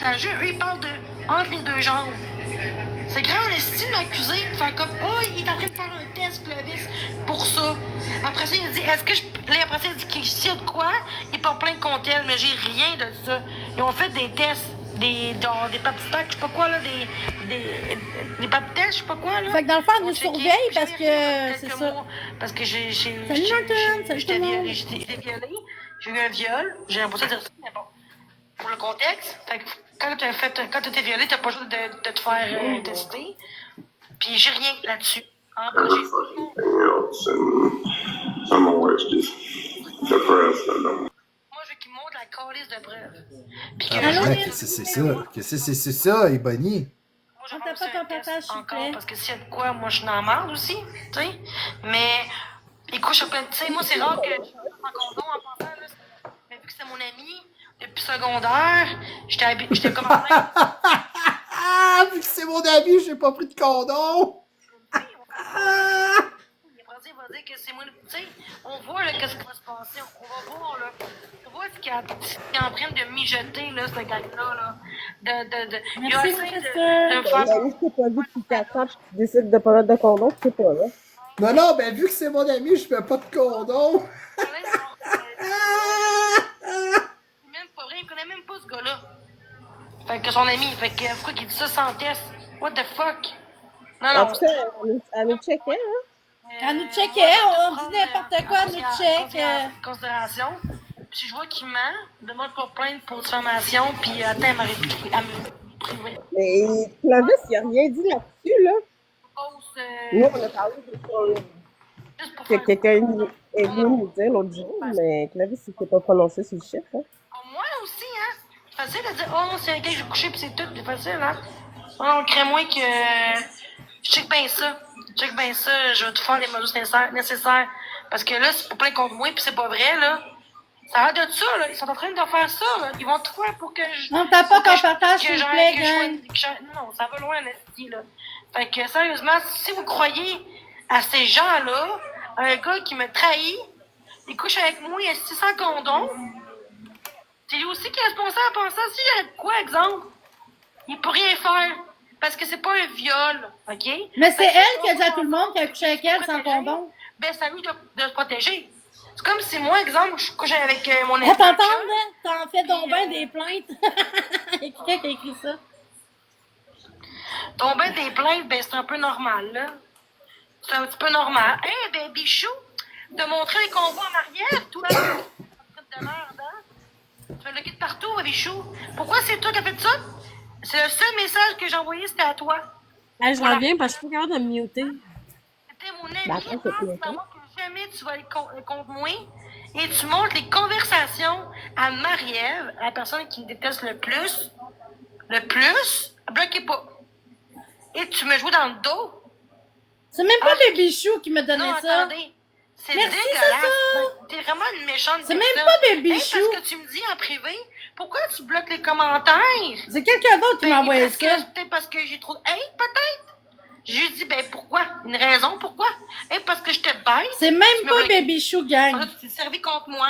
avantageux. Eux, ils parlent de entre les deux jambes. C'est grand l'estime d'accusé de faire comme oh, il est en train de faire un test, Clovis, pour ça. Après ça, il dit est-ce que je. Là, après ça, il dit qu'il y a de quoi? Il porte plein de comptes, mais j'ai rien de ça. Ils ont fait des tests, des papitests, je sais pas quoi, là, des papitests, je sais pas quoi, là. Fait que dans le fond, ils nous surveillent parce que c'est ça. Parce que j'ai. Salut Norton, salut tout le monde. J'étais violée, j'ai eu un viol, j'ai l'impression de dire ça, mais bon. Pour le contexte, fait que quand tu été violée, t'as pas le choix de te faire tester. Puis j'ai rien là-dessus. Moi, je veux qu'il montre la calice de preuves. Puis que qu'est-ce que c'est ça? Qu'est-ce que c'est ça, Ebony? moi, je On t'a pas ton partage, s'il vous plaît. parce que s'il y a de quoi, moi, je suis dans la merde aussi, tu sais. Mais il couche à plein de... Tu sais, moi, c'est rare que je suis en condom en passant, là. Mais vu que c'est mon ami, depuis secondaire, j'étais comme en train... Ah, vu que c'est mon ami, j'ai pas pris de condom! Il va dire que c'est moi, tu sais, on voit là qu'est-ce qui va se passer, on va voir là, on voit ce qu'il est en train de mijoter là, ce gars-là là, il a Merci, essayé professeur. de me faire. La liste n'est pas vu depuis 4 ans, puis tu décides de pas mettre de condom, tu sais pas, là. Non, ben vu que c'est mon ami, je fais pas de condom! C'est même pas vrai, il connaît même pas ce gars-là. Fait que son ami, fait que pourquoi il dit ça sans test? What the fuck? Non, En tout cas, elle nous checkait, hein. Elle nous checkait, on dit n'importe quoi, elle nous check. Considération. Puis je vois qu'il ment, demande pour plainte pour diffamation, puis attends, elle m'aurait privé. Mais Clovis, il a rien dit là-dessus, là. Nous, on a parlé que quelqu'un est venu nous dire l'autre jour, mais Clovis, il s'est pas prononcé sur le chiffre, hein. Moi aussi, hein. C'est facile de dire, oh, c'est un gars que j'ai couché, puis c'est tout, c'est facile, hein. Oh, crée-moi que. Je check bien ça. Je vais tout faire les mesures nécessaires. Parce que là, c'est pour plein contre moi, puis c'est pas vrai, là. Ça a l'air de ça, là. Ils sont en train de faire ça, là. Ils vont tout faire pour que je. On t'a pas ton partage, s'il vous plaît, gang. Non, ça va loin, l'esti, là. Fait que, sérieusement, si vous croyez à ces gens-là, un gars qui me trahit, il couche avec moi, il a 600 condoms, c'est lui aussi qui est responsable pour ça. S'il y a de quoi, exemple, il peut rien faire. Parce que c'est pas un viol, OK? Mais c'est elle qui a dit à tout le monde qu'elle a couché avec elle sans condom. Ben, c'est à lui de se protéger. C'est comme si moi, exemple, je couche avec mon ami. Elle t'entend, hein? T'en fais donc ben des plaintes. Il y a quelqu'un qui a écrit ça. Tomber des plaintes, ben, c'est un peu normal, là. C'est un petit peu normal. Hey, ben, Bichou, de montrer les convois en arrière, tout là. De merde, hein? Tu fais le kit partout, Bichou. Pourquoi c'est toi qui as fait ça? C'est le seul message que j'ai envoyé, c'était à toi. Hey, je reviens parce que je suis pas capable de me muter. C'était mon ami, c'est savoir que jamais tu vas aller contre moi. Et tu montres les conversations à Marie-Ève, la personne qui me déteste le plus, bloquez pas. Et tu me joues dans le dos. C'est même pas Baby Chou qui m'a donné Non, ça. attendez. C'est Merci, dégueulasse. Sacha. T'es vraiment une méchante C'est personne. même pas Baby Hey, Chou. parce que tu me dis en privé, pourquoi tu bloques les commentaires? C'est quelqu'un d'autre qui m'a envoyé ça. Peut-être parce que j'ai trop... Hey, peut-être. J'ai juste dit, ben pourquoi? Une raison, pourquoi? Hey, parce que je te baisse. C'est même pas Baby Chou, gang. Là, tu t'es servi contre moi.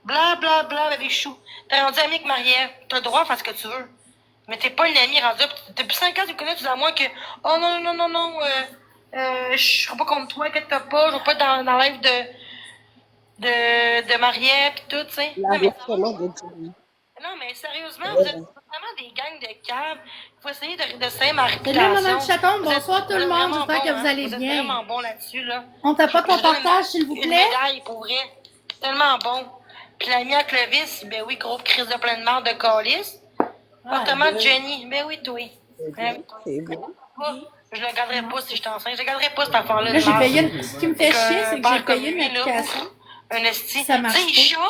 Bla, bla, bla, Baby Chou. T'es rendu ami avec Marie-Ève. T'as le droit de faire ce que tu veux. Mais t'es pas une amie rendue. Depuis 5 ans, tu connais, tu dis à moi que, oh non, je serai pas contre toi, que t'as pas, je vais pas être dans la live de Marie-Ève pis tout, tu sais. Non, mais sérieusement, vous êtes vraiment des gangs de câbles. Il faut essayer de savoir ma réputation. Salut, Maman Chaton, bonsoir tout le monde, j'espère que vous allez vous bien. êtes vraiment bon là-dessus, là. On t'a pas ton partage, s'il vous Une plaît? médaille, pour vrai. Tellement bon. Puis l'ami à Clovis, ben oui, gros crise de plein de merde de calice. Appartement de Jenny, ben oui, toi. C'est bon. Je le garderai pas si je suis enceinte. Je le garderai pas cette affaire-là. Là, j'ai payé ce qui me fait chier, c'est que j'ai payé une application. Un esti. Ça marche Tu sais, il chiale,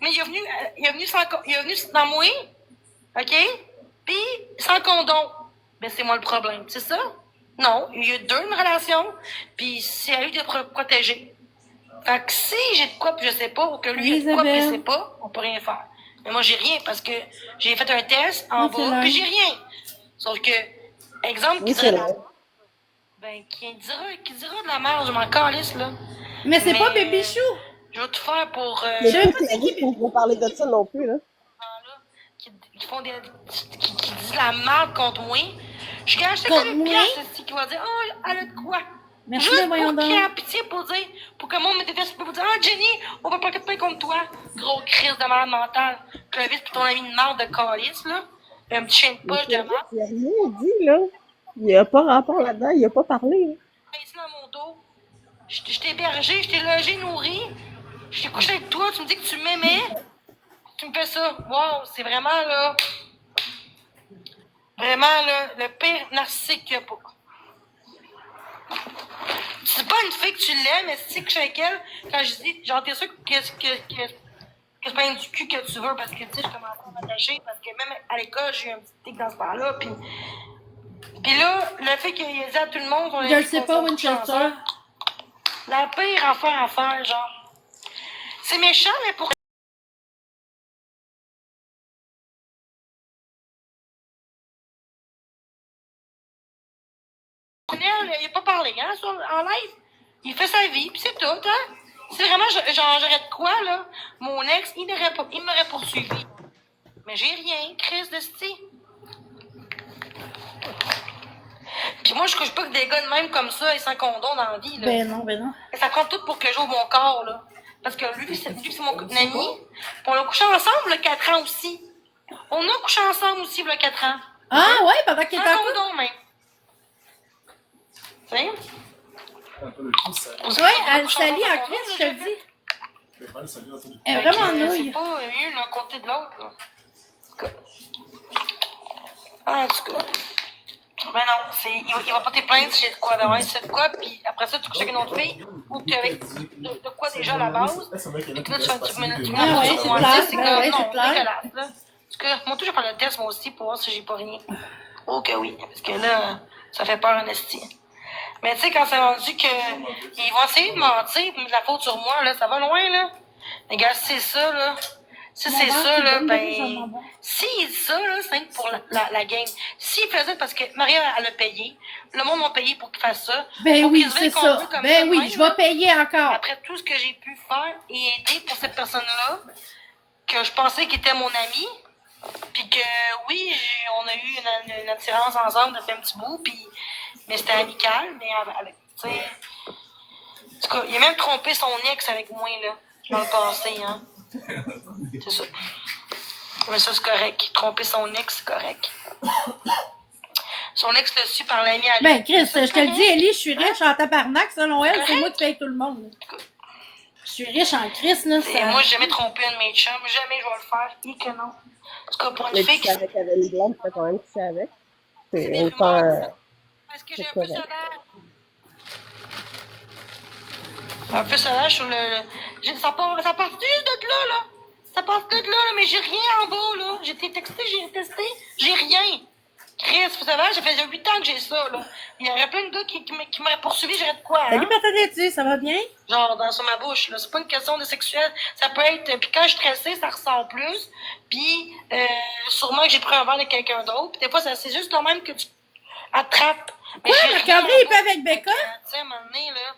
mais il est venu dans moi, OK? Puis, sans condom. Ben, c'est moi le problème, c'est ça? Non, il y a une relation, puis c'est à lui de protéger. Fait que si j'ai de quoi, puis je sais pas, ou que lui, il a de quoi, puis je sais pas, on peut rien faire. Mais moi, j'ai rien, parce que j'ai fait un test en bas, puis j'ai rien. Sauf que, exemple, qui dirait... Ben, qui dira de la merde, je m'en calisse, là. Mais c'est pas Baby Chou. Je vais tout faire pour... Mais je sais pas qu'on va parler de ça non plus, là. Qui font des... qui dit la merde contre moi. Je suis acheté Contre comme une moi? pièce ici qui va dire, oh, elle a de quoi? Merci, Juste voyons pour qu'il y ait donc. pitié pour dire, pour que le monde me déteste, pour dire, ah, Jenny, on va pas de pain contre toi. Gros crise de malade mentale. Clovis, puis ton ami de marde de calice, là. Un petit chien de Mais poche de Clovis, marde. il a rien dit, là. Il a pas rapport là-dedans, il a pas parlé. Ici dans mon dos. Je t'ai hébergé, je t'ai logé, nourri. Je t'ai couché avec toi, tu me dis que tu m'aimais. Tu me fais ça. Wow, c'est vraiment, là. Vraiment, là, le pire narcissique qu'il y a pas. C'est pas une fille que tu l'aimes, mais c'est que je suis avec elle. Quand je dis, genre, t'es sûr que c'est pas du cul que tu veux, parce que, tu sais, je commence à m'attacher, parce que même à l'école, j'ai eu un petit tic dans ce bar-là, puis là, le fait qu'il ait dit à tout le monde, on Je le sais pas, Winchester. la pire affaire à faire, genre. C'est méchant, mais pour il a pas parlé, hein, en live. Il fait sa vie, puis c'est tout, hein. C'est vraiment, genre, j'aurais de quoi, là. Mon ex, il m'aurait poursuivi. Mais j'ai rien, Chris de style. Puis moi, je couche pas que des gars de même comme ça et sans condom dans la vie, là. Ben non. Et ça prend tout pour que j'ouvre mon corps, là. Parce que lui, c'est mon ami. Puis on a couché ensemble, le 4 ans aussi. On a couché ensemble aussi, le 4 ans. Ah ouais, pendant qu'il est Sans en couple. condom, même. Tu sais? Ouais, elle salit en crise, je te le dis. Elle est vraiment nouille. C'est pas mieux l'un côté de l'autre, là. En tout cas. Ben non, il va pas te plaindre si j'ai de quoi d'avoir, c'est de quoi, puis après ça, tu couches avec une autre fille, ou que avec de quoi déjà à la base, et que là, tu me Ah ouais, c'est clair, c'est ah ouais, comme, c'est non, clair. dégueulasse, là. Parce que, moi, tout, je vais faire le test, moi aussi, pour voir si j'ai pas rien. Oh que oui, parce que là, ça fait peur en esti. Mais tu sais, quand c'est rendu que ils vont essayer de mentir, mettre la faute sur moi, là, ça va loin, là. Les gars, c'est ça, là. Si c'est ça, là, ben. S'il dit ça, là, c'est pour la game. S'il faisait parce que Maria, elle a payé, le monde m'a payé pour qu'il fasse ça. Ben Pour oui, qu'il se c'est vide ça. contre eux comme Ben ça, oui, même, je vais là. payer encore. Après tout ce que j'ai pu faire et aider pour cette personne-là, que je pensais qu'il était mon ami, puis que oui, on a eu une attirance ensemble depuis un petit bout, puis mais c'était amical, mais avec, tu sais. En tout cas, il a même trompé son ex avec moi, là, dans le passé, hein. C'est ça. Mais ça, c'est correct. Tromper son ex, c'est correct. Son ex l'a su par l'ami à lui. Ben Chris, je te le dis, Ellie, je suis riche en tabarnak, selon elle, c'est Correct. moi qui paye tout le monde. Là. Je suis riche en Chris, là. Et Ça... moi, j'ai jamais trompé un de mes chums. Jamais je vais le faire. Et que non. En tout cas, pour une Mais fille tu qui savais qu'elle avait une blonde, tu quand même couché avec. c'est C'est des autant. rumeurs. Parce que j'ai c'est un peu correct. solaire. Un peu solaire sur le. Ça part juste de là. Ça part de là, mais j'ai rien en bas, là. J'ai été texté, j'ai testé, j'ai rien. Chris, vous savez, ça fait 8 ans que j'ai ça, là. Il y aurait plein de gars qui m'auraient poursuivi, j'aurais de quoi, hein? Salut, Patate, ça va bien? Genre, sur ma bouche, là. C'est pas une question de sexuel. Ça peut être, puis quand je suis stressée, ça ressort plus. Puis, sûrement que j'ai pris un verre de quelqu'un d'autre. Puis des fois, c'est juste le même que tu attrapes. Mais Quoi, j'ai Marc-André, rien il peut avec Becca? Tu sais, à un moment donné, là.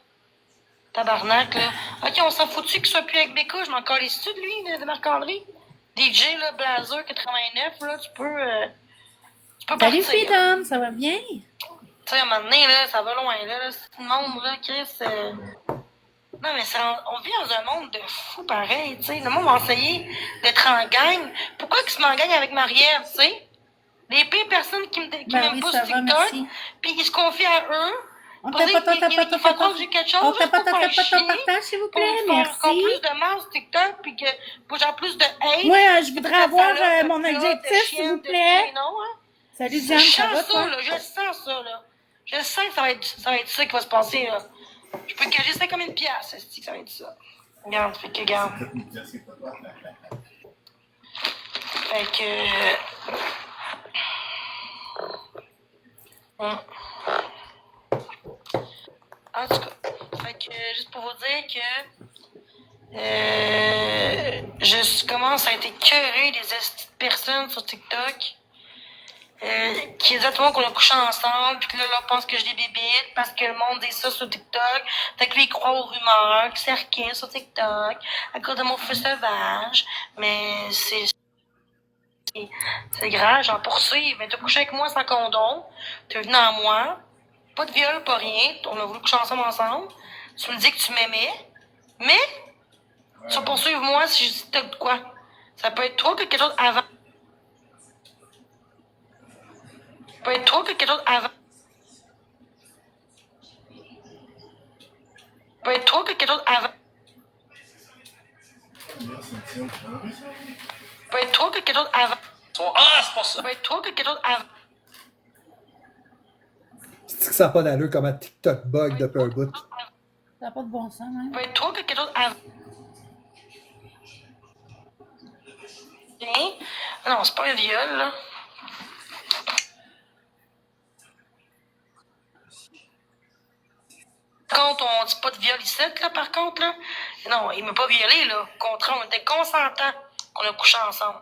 Tabarnak, là. Ok, on s'en fout-tu qu'il soit plus avec Becca? Je m'en calisse-tu de lui, de Marc-André? DJ, là, Blazer 89, là, tu peux Salut, partir. Freedom, ça va bien? Tu sais, à un moment donné, là, ça va loin, là. C'est le monde, là, Chris. Non, mais on vit dans un monde de fous pareil, tu sais. Le monde m'a essayé d'être en gang. Pourquoi qu'ils se met en gang avec Marie-Ève, tu sais? Les pires personnes qui Ben m'aiment oui, pas ça sur va, TikTok, merci. puis ils se confient à eux. On Pour tape dire pas, qu'il faut croire que j'ai quelque chose, on juste tape pour faire chier, partage, s'il vous pour plaît, faire encore merci. plus de masse TikTok, puis que pour genre plus de hate. Moi, je voudrais de avoir salope, de mon pute, de adjectif, chienne, s'il vous de plaît. chien, non, hein? Salut, Je Diane, ça va, sens ça, toi? là, je sens ça, là. Je sens que ça va être ça qui va se passer, là. Je peux cacher ça comme une pièce, c'est que ça va être ça. Regarde, fait que, regarde. Fait que... En tout cas, fait que, juste pour vous dire que je commence à être écœurée des personnes sur TikTok qui disent à tout le monde qu'on a couché ensemble, puis que là, on pense que je des bébites parce que le monde dit ça sur TikTok. Fait que lui, il croit aux rumeurs, que c'est rien sur TikTok, à cause de mon feu sauvage. Mais c'est C'est grave, j'en poursuis. Mais t'as couché avec moi sans condom. T'es venu à moi. Pas de viol, pas rien. On a voulu coucher ensemble. Tu me dis que tu m'aimais. Mais, tu vas poursuivre moi si je dis t'as de quoi. Ça peut être trop que quelque chose avant. Ça peut être trop que quelque chose avant. Ça peut être trop que quelque chose avant. Ça peut être trop que quelque chose avant. Ah, c'est pas ça. Ça peut être trop que quelque chose avant. C'est que ça n'a pas d'allure comment TikTok bug depuis un bout. Ça n'a pas de bon sens, hein? Ça peut être trop que quelque chose avant. Hein? Non, c'est pas un viol, là. Par contre, on dit pas de viol ici, là, par contre, là. Non, il m'a pas violé, là. Au contraire, on était consentants qu'on a couché ensemble.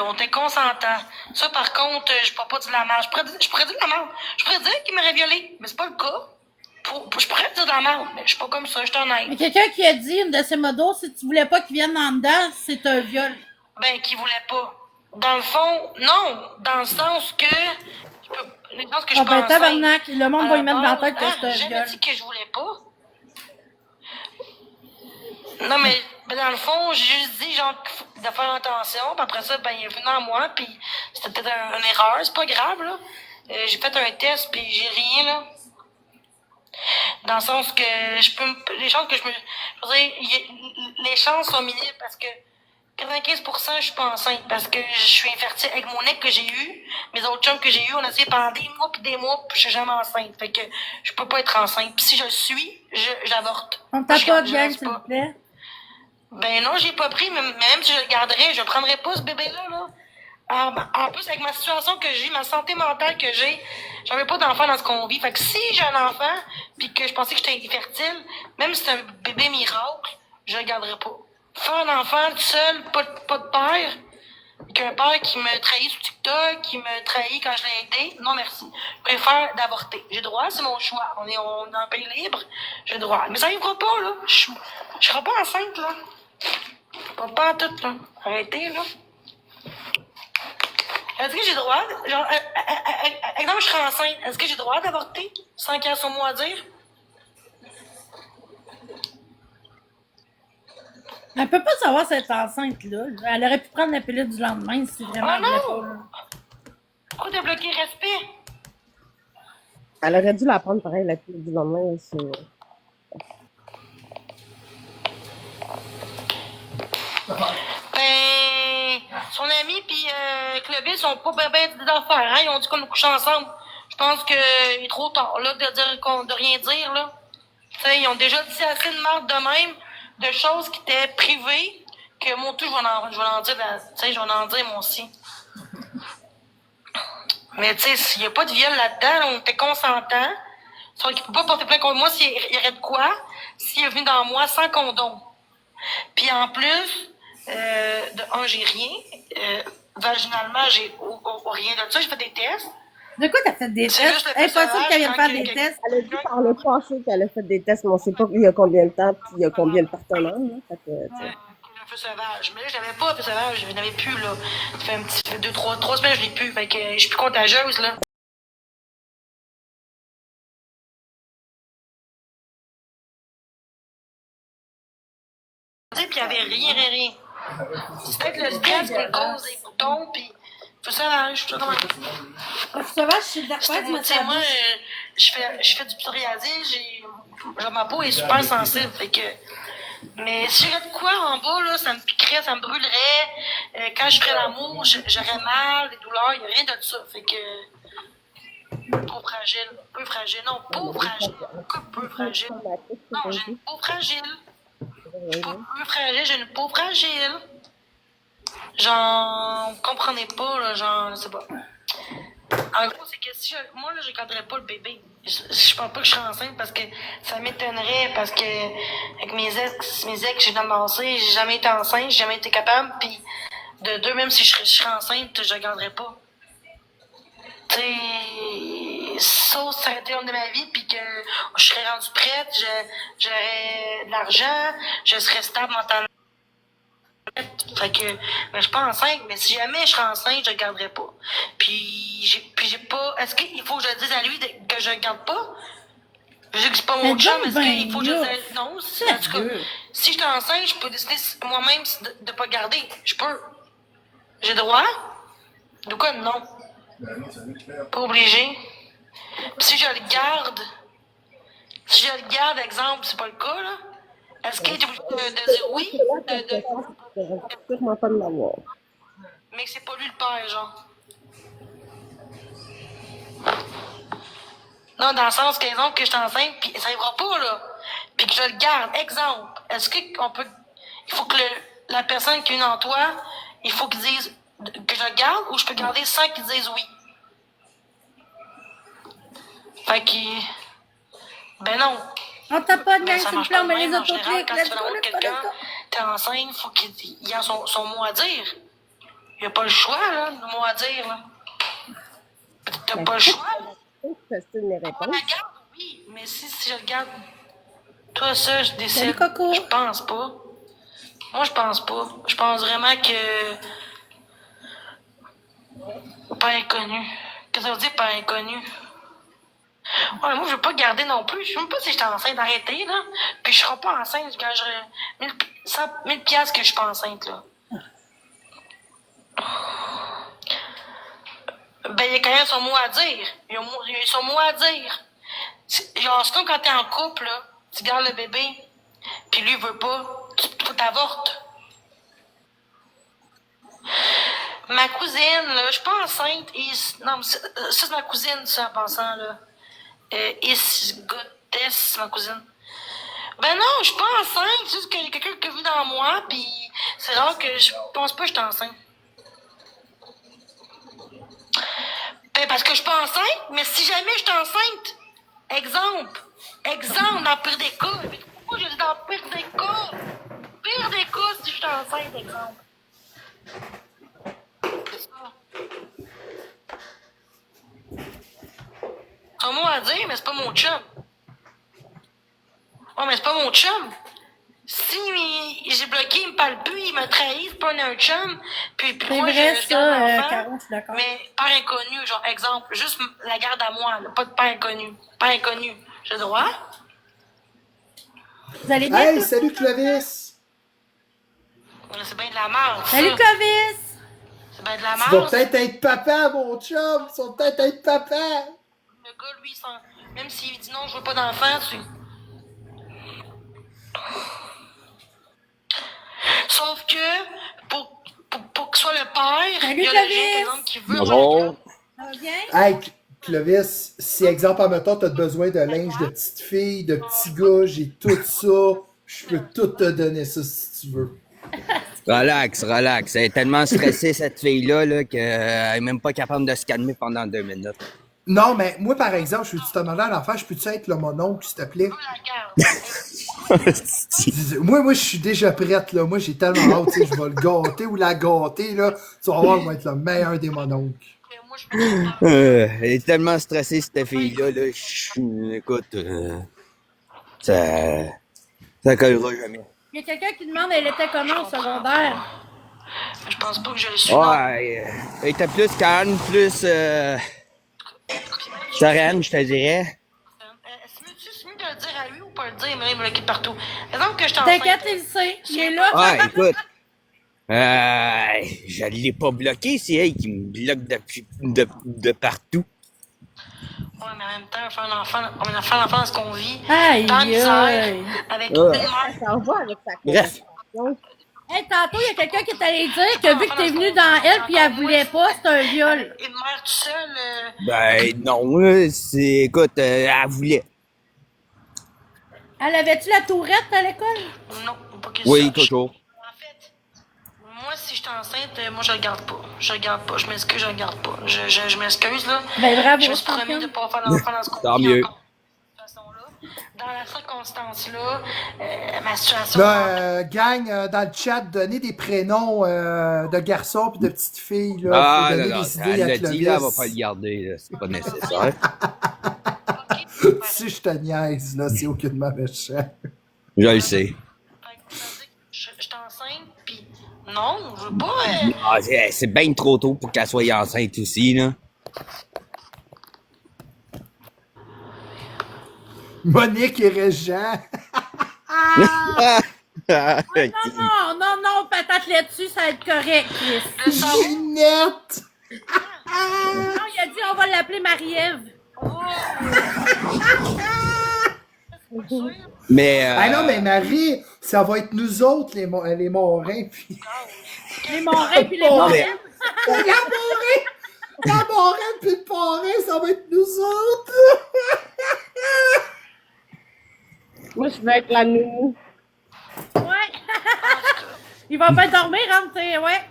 On était consentants. Ça, par contre, je pourrais pas dire la merde. Je pourrais dire la merde. Je pourrais dire qu'il m'aurait violé, mais c'est pas le cas. Je pourrais dire de la merde, mais je suis pas comme ça, je suis honnête. Mais quelqu'un qui a dit, une de ses modos, si tu voulais pas qu'il vienne en dedans, c'est un viol. Ben, qu'il voulait pas. Dans le fond, non. Dans le sens que... Les chances que je Ah ben, pense. tabarnak, le monde va y mettre dans la tête que c'est un J'ai jamais viol. dit que je voulais pas. Non, mais dans le fond, j'ai juste dit, genre, de faire attention. Puis après ça, ben, il est venu à moi, puis c'était peut-être une erreur. C'est pas grave, là. J'ai fait un test, puis j'ai rien, là. Dans le sens que les chances que je veux dire, les chances sont minimes parce que 95% je suis pas enceinte parce que je suis infertile avec mon ex que j'ai eu. Mes autres chums que j'ai eu, on a essayé pendant des mois puis des mois puis je suis jamais enceinte. Fait que je peux pas être enceinte. Puis si je le suis, j'avorte. On t'a pas de Je gang, reste s'il vous pas. plaît. Ben non, j'ai pas pris, mais même si je le garderais, je prendrais pas ce bébé-là, là. En plus, avec ma situation que j'ai, ma santé mentale que j'ai, j'avais pas d'enfant dans ce qu'on vit. Fait que si j'ai un enfant, puis que je pensais que j'étais infertile, même si c'est un bébé miracle, je le garderais pas. Faire un enfant tout seul, pas de père, qu'un père qui me trahit sur TikTok, qui me trahit quand je l'ai aidé, non merci. Je préfère d'avorter. J'ai le droit, c'est mon choix. On est en pays libre, j'ai le droit. Mais ça arrivera pas, là. Je serai pas enceinte, là. Pas en tout, là. Arrêtez, là. Est-ce que j'ai le droit, genre, exemple, je serais enceinte, est-ce que j'ai le droit d'avorter sans qu'il y ait son mot à dire? Elle peut pas savoir si elle est enceinte, là. Elle aurait pu prendre la pilule du lendemain si vraiment Oh elle voulait non! pas, là. Pourquoi t'as bloqué respect? Elle aurait dû la prendre pareil, la fille du lendemain. Ben, son ami pis Clovis sont pas ben des affaires, hein? Ils ont dit qu'on nous couchait ensemble. Je pense qu'il est trop tard, là, de rien dire, là. T'sais, ils ont déjà dit assez de marde de même, de choses qui étaient privées, que moi tout, je vais en dire, je vais en dire, moi aussi. Mais tu sais, s'il n'y a pas de viol là-dedans, on était consentants. Sauf qu'il ne peut pas porter plainte contre moi s'il y aurait de quoi, s'il est venu dans moi sans condom. Puis en plus, j'ai rien. Vaginalement, j'ai rien de ça. J'ai fait des tests. De quoi t'as fait des C'est tests? juste le Impossible personnage qu'elle vienne quand faire que- des que- tests. Elle a dit par le passé qu'elle a fait des tests, mais on sait pas il y a combien de temps puis il y a combien de partenaires. Là. Fait que, tu sais. Un peu sauvage. Mais là, je l'avais pas, un peu sauvage. Je n'avais plus, là. Ça fait 3 semaines, je l'ai plus. Fait que je suis plus contagieuse, là. Puis il n'y avait rien. C'est peut-être le stress qui me cause des boutons, puis faut sauvage. Je suis comment. Parce que sauvage, c'est de la Tu pâte, mais sais, ça moi, je fais du psoriasis, genre, ma peau est super sensible, fait que... Mais si j'aurais de quoi en bas, là, ça me piquerait, ça me brûlerait. Quand je ferais l'amour, j'aurais mal, des douleurs, il n'y a rien de ça, fait que... Peau fragile, peu fragile, non, peau fragile, peu fragile. Non, j'ai une peau fragile. Je suis pas peu fragile, j'ai une peau fragile. Genre, vous comprenez pas, là, genre, je sais pas. En gros, c'est que si moi, là, je garderais pas le bébé. Je pense pas que je serais enceinte parce que ça m'étonnerait, parce que avec mes ex, j'ai commencé, j'ai jamais été enceinte, j'ai jamais été capable, puis de deux, même si je serais enceinte, je la garderais pas. Tu sais, ça aurait été l'homme de ma vie, puis que je serais rendue prête, j'aurais de l'argent, je serais stable mentalement. Fait que, je suis pas enceinte, mais si jamais je serais enceinte, je le garderais pas. Puis j'ai pas, est-ce qu'il faut que je dise à lui que je le garde pas? Je dis pas mon Mais chum, donc, est-ce qu'il faut que je dise, non, en tout cas, si je suis enceinte, je peux décider moi-même de pas le garder. Je peux. J'ai droit? De quoi? Non. Pas obligé. Puis si je le garde, exemple, c'est pas le cas, là, est-ce qu'il est obligé de dire oui? Sûrement pas de l'avoir. Mais que c'est pas lui le père, genre. Non, dans le sens qu'exemple, que je suis enceinte, puis ça n'arrivera pas, là. Puis que je le garde. Exemple, est-ce qu'on peut. Il faut que la personne qui est en toi, il faut qu'il dise que je le garde ou je peux garder sans qu'il dise oui? Fait que. Ben non. On t'a pas de Ben, gang, ça s'il vous marche plaît, pas on de met les même. En général, autoclics. quand Let's tu go, vas let's go, quelqu'un, let's go. t'es enceinte, il faut qu'il ait son mot à dire. Il a pas le choix, là, le mot à dire, là. T'as pas le choix, là. C'est une On réponse. la garde, oui, mais si je le garde, toi, ça, je décide. Salut, Coco. Je pense pas. Moi, je pense pas. Je pense vraiment que. Pas inconnu. Qu'est-ce que ça veut dire, pas inconnu? Ouais, moi, je veux pas garder non plus. Je sais même pas si j'étais enceinte d'arrêter, là. Puis je serai pas enceinte, je gagerais 1000 piastres que je suis pas enceinte, là. Ben, il y a quand même son mot à dire. Il y a son mot à dire. Genre, c'est comme quand t'es en couple, là. Tu gardes le bébé, puis lui, il veut pas. Tu t'avortes. Ma cousine, là, je suis pas enceinte. Non, mais ça, c'est ma cousine, ça, en passant, là. Isgotès, ma cousine. Ben non, je suis pas enceinte. C'est juste qu'il y a quelqu'un qui vit dans moi, puis c'est rare que je pense pas que je suis enceinte. Ben, parce que je suis pas enceinte, mais si jamais je suis enceinte, exemple, dans le pire des cas, mais pourquoi je dis dans le pire des cas? Pire des cas, si je suis enceinte, exemple. C'est ça. Son mot à dire, mais c'est pas mon chum. Oh, mais c'est pas mon chum. Si j'ai bloqué, il me parle plus, il m'a trahi, c'est pas un chum. Puis C'est moi, vrai, je garde ça, l'enfant, Caro, je suis d'accord. mais par inconnu, genre, exemple, juste la garde à moi, là, pas de par inconnu. Par inconnu. J'ai le droit? Vous allez bien? Hey, tous? salut Clovis! C'est bien de la merde, ça. Salut, Clovis! C'est bien de la Tu vas merde. peut-être être papa, mon chum! Tu vas peut-être être papa! Le gars, lui, même s'il dit non, je veux pas d'enfant, Sauf que, pour que ce soit le père, Salut, il y a le Clovis. gars, par exemple, qui veut Bonjour. Ça va bien? Hey, Clovis, si exemple, en mettant, t'as besoin de linge de petite fille, de petit gars, j'ai tout ça. Je peux tout te donner ça si tu veux. Relax. Elle est tellement stressée, cette fille-là, là, qu'elle est même pas capable de se calmer pendant 2 minutes. Non, mais moi, par exemple, je veux te demander à l'enfant, je peux-tu être là, mon oncle, s'il te plaît? la garde. Moi, je suis déjà prête, là. Moi, j'ai tellement hâte, tu sais, je vais le gâter ou la gâter, là. Tu vas voir, il va être le meilleur des mononcles. Moi, je peux Elle est tellement stressée, cette fille-là. Là. Écoute, ça collera jamais. Il y a quelqu'un qui demande, elle était comment au secondaire? Je pense pas que je le suis. Ouais, elle était plus calme, plus sereine, je te dirais. C'est mieux de le dire à lui ou pas le dire, mais là, il me le quitte partout. Exemple que je t'enceinte. T'inquiète, il le sait. Il est là. Ouais, écoute. Je l'ai pas bloqué, c'est elle qui me bloque de partout. Ouais, mais en même temps, faire un enfant dans ce qu'on vit. Aïe, Tant de misère, aïe. avec Ouais. une mère. Ça va avec sa Bref. conversation. Hey, tantôt, il y a quelqu'un qui est allé dire que vu que t'es venu dans elle puis elle voulait pas, c'est un viol. Une mère toute seule. Ben non, écoute, elle voulait. Elle avait-tu la tourette à l'école? Non, pas que Oui, ça. toujours. En fait, moi, si je suis enceinte, moi, je le garde pas. Je le garde pas. Je m'excuse, je le garde pas. Je m'excuse, là. Ben bravo, Je me suis promis de ne pas faire d'enfant dans ce qu'on Tant vit mieux. encore. De cette façon-là. Dans la circonstance-là, ma situation... Là, gang, dans le chat, donnez des prénoms de garçons puis de petites filles, là. Faut donner des idées elle à l'a dit, là, elle va Clovis. pas le garder, là, c'est pas nécessaire. Si je te niaise, là, c'est aucunement méchant. Je le sais. Fait que ça veut dire que je suis enceinte, puis Non, je veux pas. Ah, c'est bien trop tôt pour qu'elle soit enceinte aussi, là. Monique et Régent. Non, patate là-dessus, ça va être correct, Chris. Ginette. Non, il a dit on va l'appeler Marie-Ève. Mais, Ah non, mais Marie, ça va être nous autres, les Monrains. Puis... Les Monrains puis les Non, Monrains. La Moraine puis le Parrain, ça va être nous autres. Moi, je veux être la nounou. Ouais. Il va pas dormir, hein, tu sais, ouais.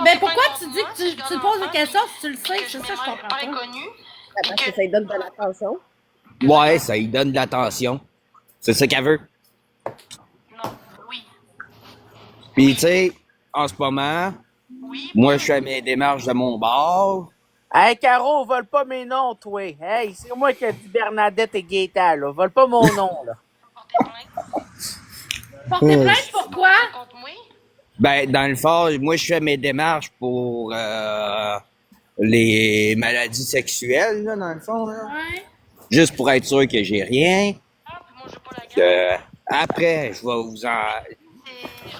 Mais pourquoi tu dis que tu poses des questions si tu le sais? C'est ça, je comprends pas. Parce que ça lui donne de l'attention. ouais, ça lui donne de l'attention. C'est ça qu'elle veut. Non, oui. Puis, tu sais, en ce moment, Oui. moi, je fais mes démarches de mon bord. Hey, Caro, vole pas mes noms, toi. Hey, c'est moi qui ai dit Bernadette et Gaëtan, là. Vole pas mon nom, là. Porter plainte Porter plainte, pourquoi? contre moi. Ben, dans le fond, moi, je fais mes démarches pour les maladies sexuelles, là, dans le fond, là. Ouais. Juste pour être sûr que j'ai rien. Ah, puis moi, j'ai pas la gamme. Après, je vais vous en...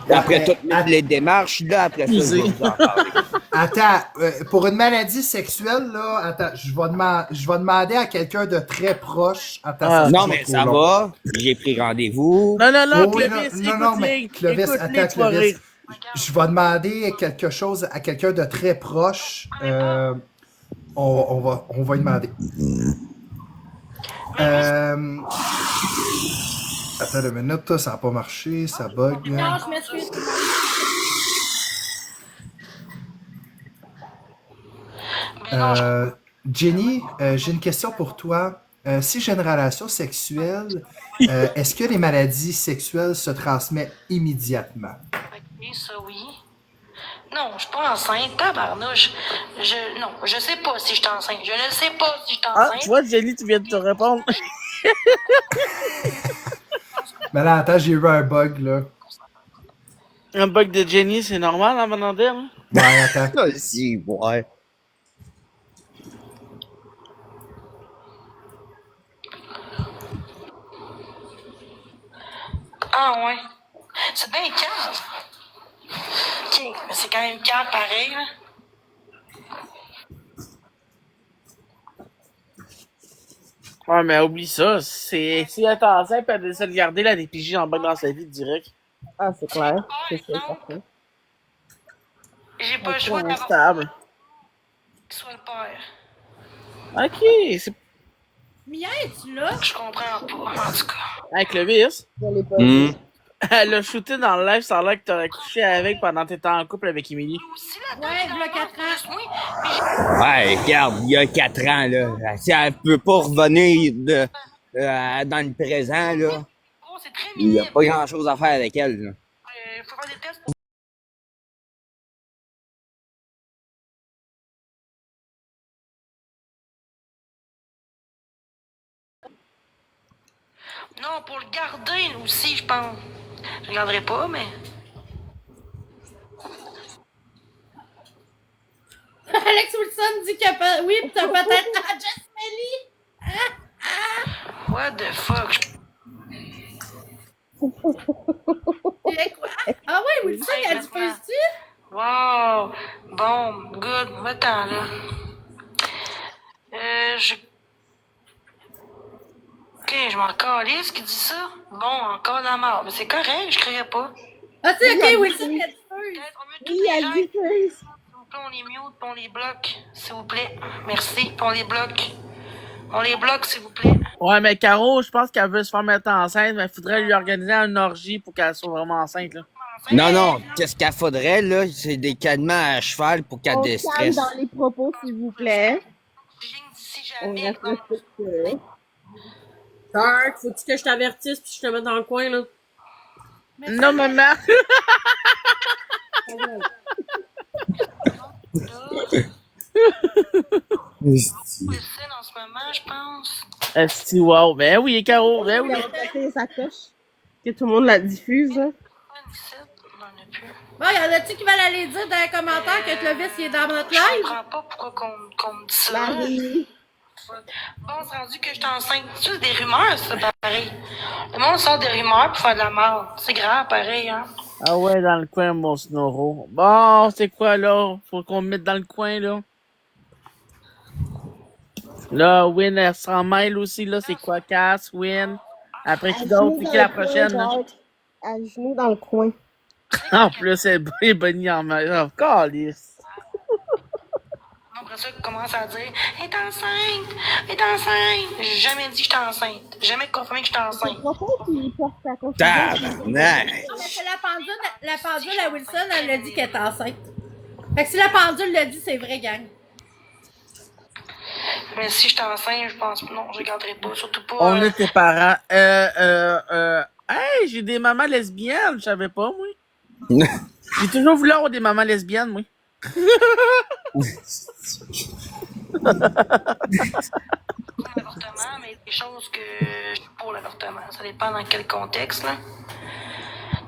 C'est- Après toutes les démarches, là, après ça, je vais vous en parler. Attends, pour une maladie sexuelle, là, attends, je vais demander à quelqu'un de très proche. Attends, Ah. Non, mais ça va. J'ai pris rendez-vous. Non, Oh, oui, Clovis, non, mais Clovis, attends, tu vas Clovis. rire. Je vais demander quelque chose à quelqu'un de très proche. On va lui demander. Attends une minute, ça n'a pas marché, ça bug. Non, Là. je m'excuse. Jenny, j'ai une question pour toi. Si j'ai une relation sexuelle, est-ce que les maladies sexuelles se transmettent immédiatement? Ok, ça oui. Non, je suis pas enceinte, tabarnouche. Non, je sais pas si je suis enceinte. Je ne sais pas si je suis Ah, enceinte. tu vois, Jenny, tu viens de te répondre. Mais là, attends, j'ai eu un bug, là. Un bug de Jenny, c'est normal, hein, Vanandel? Hein? Ouais, attends. Ah, si, ouais. Ah ouais. C'est bien calme. Ok, mais c'est quand même calme pareil, là. Ouais, mais oublie ça. Si elle est enceinte, elle essaie de garder la DPJ en bas dans sa vie direct. Ah, c'est clair. C'est sûr, certain. J'ai pas le C'est choix d'avoir instable. qui soit le père. Ok, c'est. Mia, es-tu là? Je comprends pas, en tout cas. Avec Clovis, Je l'ai pas Hmm. vu. elle a shooté dans le live, ça a l'air que t'aurais couché avec pendant que t'étais en couple avec Emily. Aussi, là, Ouais, il y a 4 ans. Juste moi, mais Ouais, regarde, il y a 4 ans, là. Si elle peut pas revenir dans le présent, là, oh, c'est très il y a minime. pas grand-chose à faire avec elle, là. Faut faire des tests pour... Non, pour le garder aussi, je pense. Je ne garderai pas, mais... Alex Wilson dit que oui, pis t'as peut-être la Jess Melly. What the fuck? Et quoi? Ah ouais, Wilson, il a dit positif? Wow! Bon, good. Attends, là. Ok, je m'en calisse qui dit ça. Bon, encore la mort. Mais c'est correct, je criais pas. Ah, c'est ok, Wilson, il a dit first. Peut-être, on met tous Oui, les elle gens. dit first. S'il vous plaît, on les mute, puis on les bloque, s'il vous plaît. Merci, puis on les bloque. On les bloque, s'il vous plaît. Ouais, mais Caro, je pense qu'elle veut se faire mettre enceinte, mais il faudrait lui organiser une orgie pour qu'elle soit vraiment enceinte, là. Non, non, qu'est-ce qu'elle faudrait, là, c'est des calmants à cheval pour qu'elle On calme déstresse. dans les propos, s'il vous plaît. D'ici On jamais. reste respectueux. Dark, faut-tu que je t'avertisse puis je te mette dans le coin, là? Non, maman! Listen en ce moment, je pense. Esti, wow. Ben oui, Caro, ben oui. Il a passé sa coche. Que tout le monde la diffuse, là. Ici, on en a plus. Bon, y en a-tu qui veulent aller dire dans les commentaires que Clovis il est dans notre Je live? comprends pas pourquoi qu'on me dit ça. Marie. Bon, c'est rendu que je suis enceinte. C'est juste des rumeurs, ça, pareil. Le monde sort des rumeurs pour faire de la merde. C'est grave, pareil, hein. Ah ouais, dans le coin, mon Snoro. Bon, c'est quoi, là? Faut qu'on me mette dans le coin, là. Là, Win, elle se rend mail aussi, là. C'est quoi, Cass, Win? Après qui d'autre? C'est qui la prochaine, là? À genoux dans le coin. En plus, elle est bonnie en mail. Oh, calice. Après ça, ils commencent à dire « Elle est enceinte! Elle est enceinte! » J'ai jamais dit que j'étais enceinte. J'ai jamais confirmé que j'étais enceinte. Pourquoi qu'il porte sa confiance? Tabarnak! Non, mais c'est la pendule à Wilson, elle a dit qu'elle est enceinte. Fait que si la pendule l'a dit, c'est vrai, gang. Mais si j'étais enceinte, je pense non, je garderai pas. Surtout pas. On est tes parents. Hey, j'ai des mamans lesbiennes, je savais pas, moi. J'ai toujours voulu avoir des mamans lesbiennes, moi. L'avortement, mais des choses que je suis pour l'avortement. Ça dépend dans quel contexte, là.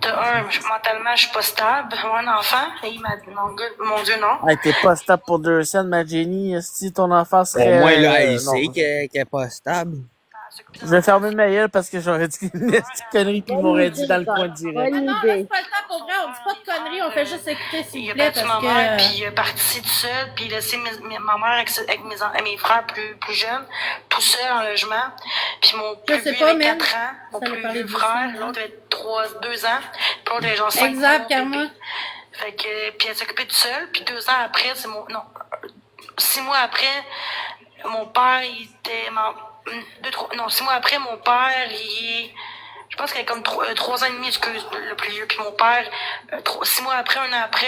De un, mentalement, je suis pas stable. Avoir un enfant, et il m'a dit non, mon Dieu, non. Hey, t'es pas stable pour 2 cents, ma Jenny. Si ton enfant Au serait. moins, là, elle non. sait qu'elle est pas stable. Je vais fermer ma gueule parce que j'aurais dit une petite connerie pis ils m'auraient dit dans le coin direct. Ah Bonne non, là, idée. c'est pas le temps pour vrai, on dit pas de conneries, on fait juste écouter, s'il Il vous a plaît, battu parce ma mère, que... puis il est parti tout seul, puis il a laissé ma mère avec mes frères plus jeunes, tout seul en logement. Puis mon plus sais vieux pas, avait même. 4 ans, mon Ça lui plus parlait vieux de frère, ça, l'autre avait 2 ans, puis l'autre avait genre 5 ans. Exact, Karma. Fait que, puis elle s'occupait toute seule, puis 2 ans après, 6 mois après, mon père, il était... 6 mois après, mon père, je pense qu'il avait comme 3 ans et demi, excuse, le plus vieux. Puis mon père, 6 mois après, 1 an après,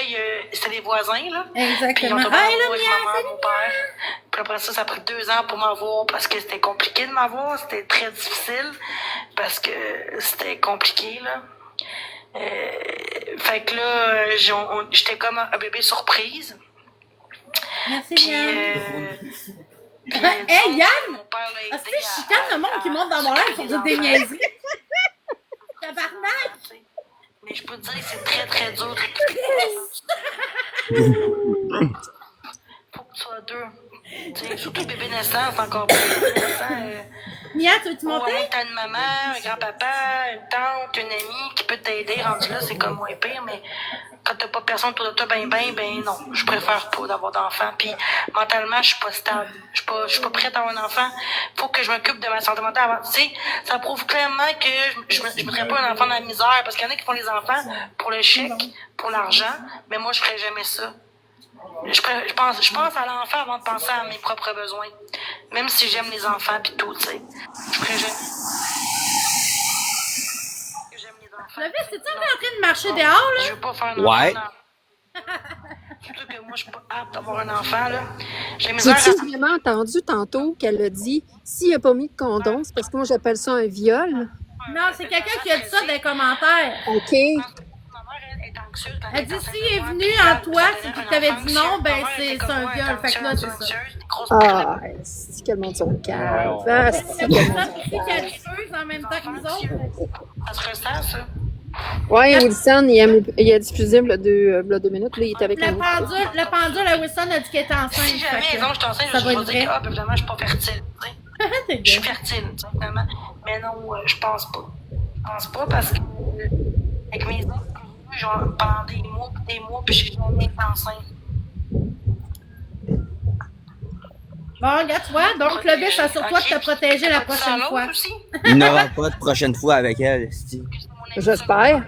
c'était des voisins, là. Puis ils ont Exactement. tombé Ah, amoureux là, avec Mia, ma mère, mon père. Puis après ça a pris 2 ans pour m'avoir parce que c'était compliqué de m'avoir. C'était très difficile parce que c'était compliqué, là. Fait que là, j'étais comme un bébé surprise. merci, Puis, Yann. Hey, Yann! mon père l'a Ah, aidé c'est chitant le monde qui monte dans mon live pour dire des niaiseries. Tabarnak! Mais je peux te dire que c'est très très dur de faut que tu sois deux. Tu sais, surtout bébé naissant, c'est encore plus bébé naissant. Mia, tu veux-tu À moins monter? que t'as une maman, un grand-papa, une tante, une amie qui peut t'aider, rendu là, c'est comme moins pire, mais quand t'as pas personne autour de toi, ben non, je préfère pas d'avoir d'enfant. Puis mentalement, je suis pas stable. Je suis pas prête à avoir un enfant. Faut que je m'occupe de ma santé mentale avant. Tu sais, ça prouve clairement que je mettrais pas un enfant dans la misère, parce qu'il y en a qui font les enfants pour le chèque, pour l'argent, mais moi, je ferais jamais ça. Je pense à l'enfant avant de penser à mes propres besoins. Même si j'aime les enfants pis tout, tu sais. Je ferais jamais. J'aime les enfants. Clovis, t'es-tu en train de marcher dehors, là? Je veux pas faire un Ouais. enfant. Surtout que moi, je suis pas apte d'avoir un enfant, là. J'ai mes J'ai-tu heures vraiment entendu tantôt qu'elle a dit s'il n'a pas mis de condom, c'est parce que moi j'appelle ça un viol? Non, c'est quelqu'un qui a dit ça dans les commentaires. OK. Ma mère, elle est anxieuse. Elle dit s'il est venu en toi, c'est qu'il t'avait dit non, ben c'est un viol. Fait que là, c'est ça. Ah, c'est qu'elle monte son cœur. Ah, c'est C'est qu'elle pour ça monte son aussi cœur. qu'elle fuse en même temps que nous autres. Ça se ressent, ça. Ouais, Wilson, il a diffusé il y a 2 minutes, là, il est avec nous. Le pendule à Wilson a dit qu'elle était enceinte. Si jamais, fait que exemple, je suis enceinte, ça je va vais être dire que, vrai. évidemment, je suis pas fertile, tu sais. T'es Je suis bien. fertile, tu sais, finalement. Mais non, je pense pas. Je pense pas parce que, avec mes autres, genre, pendant des mois, puis j'ai jamais été enceinte. Bon, regarde, tu vois, donc Clovis, assure-toi de te protéger la prochaine fois. Aussi? Il n'aura pas de prochaine fois avec elle, esti. J'espère.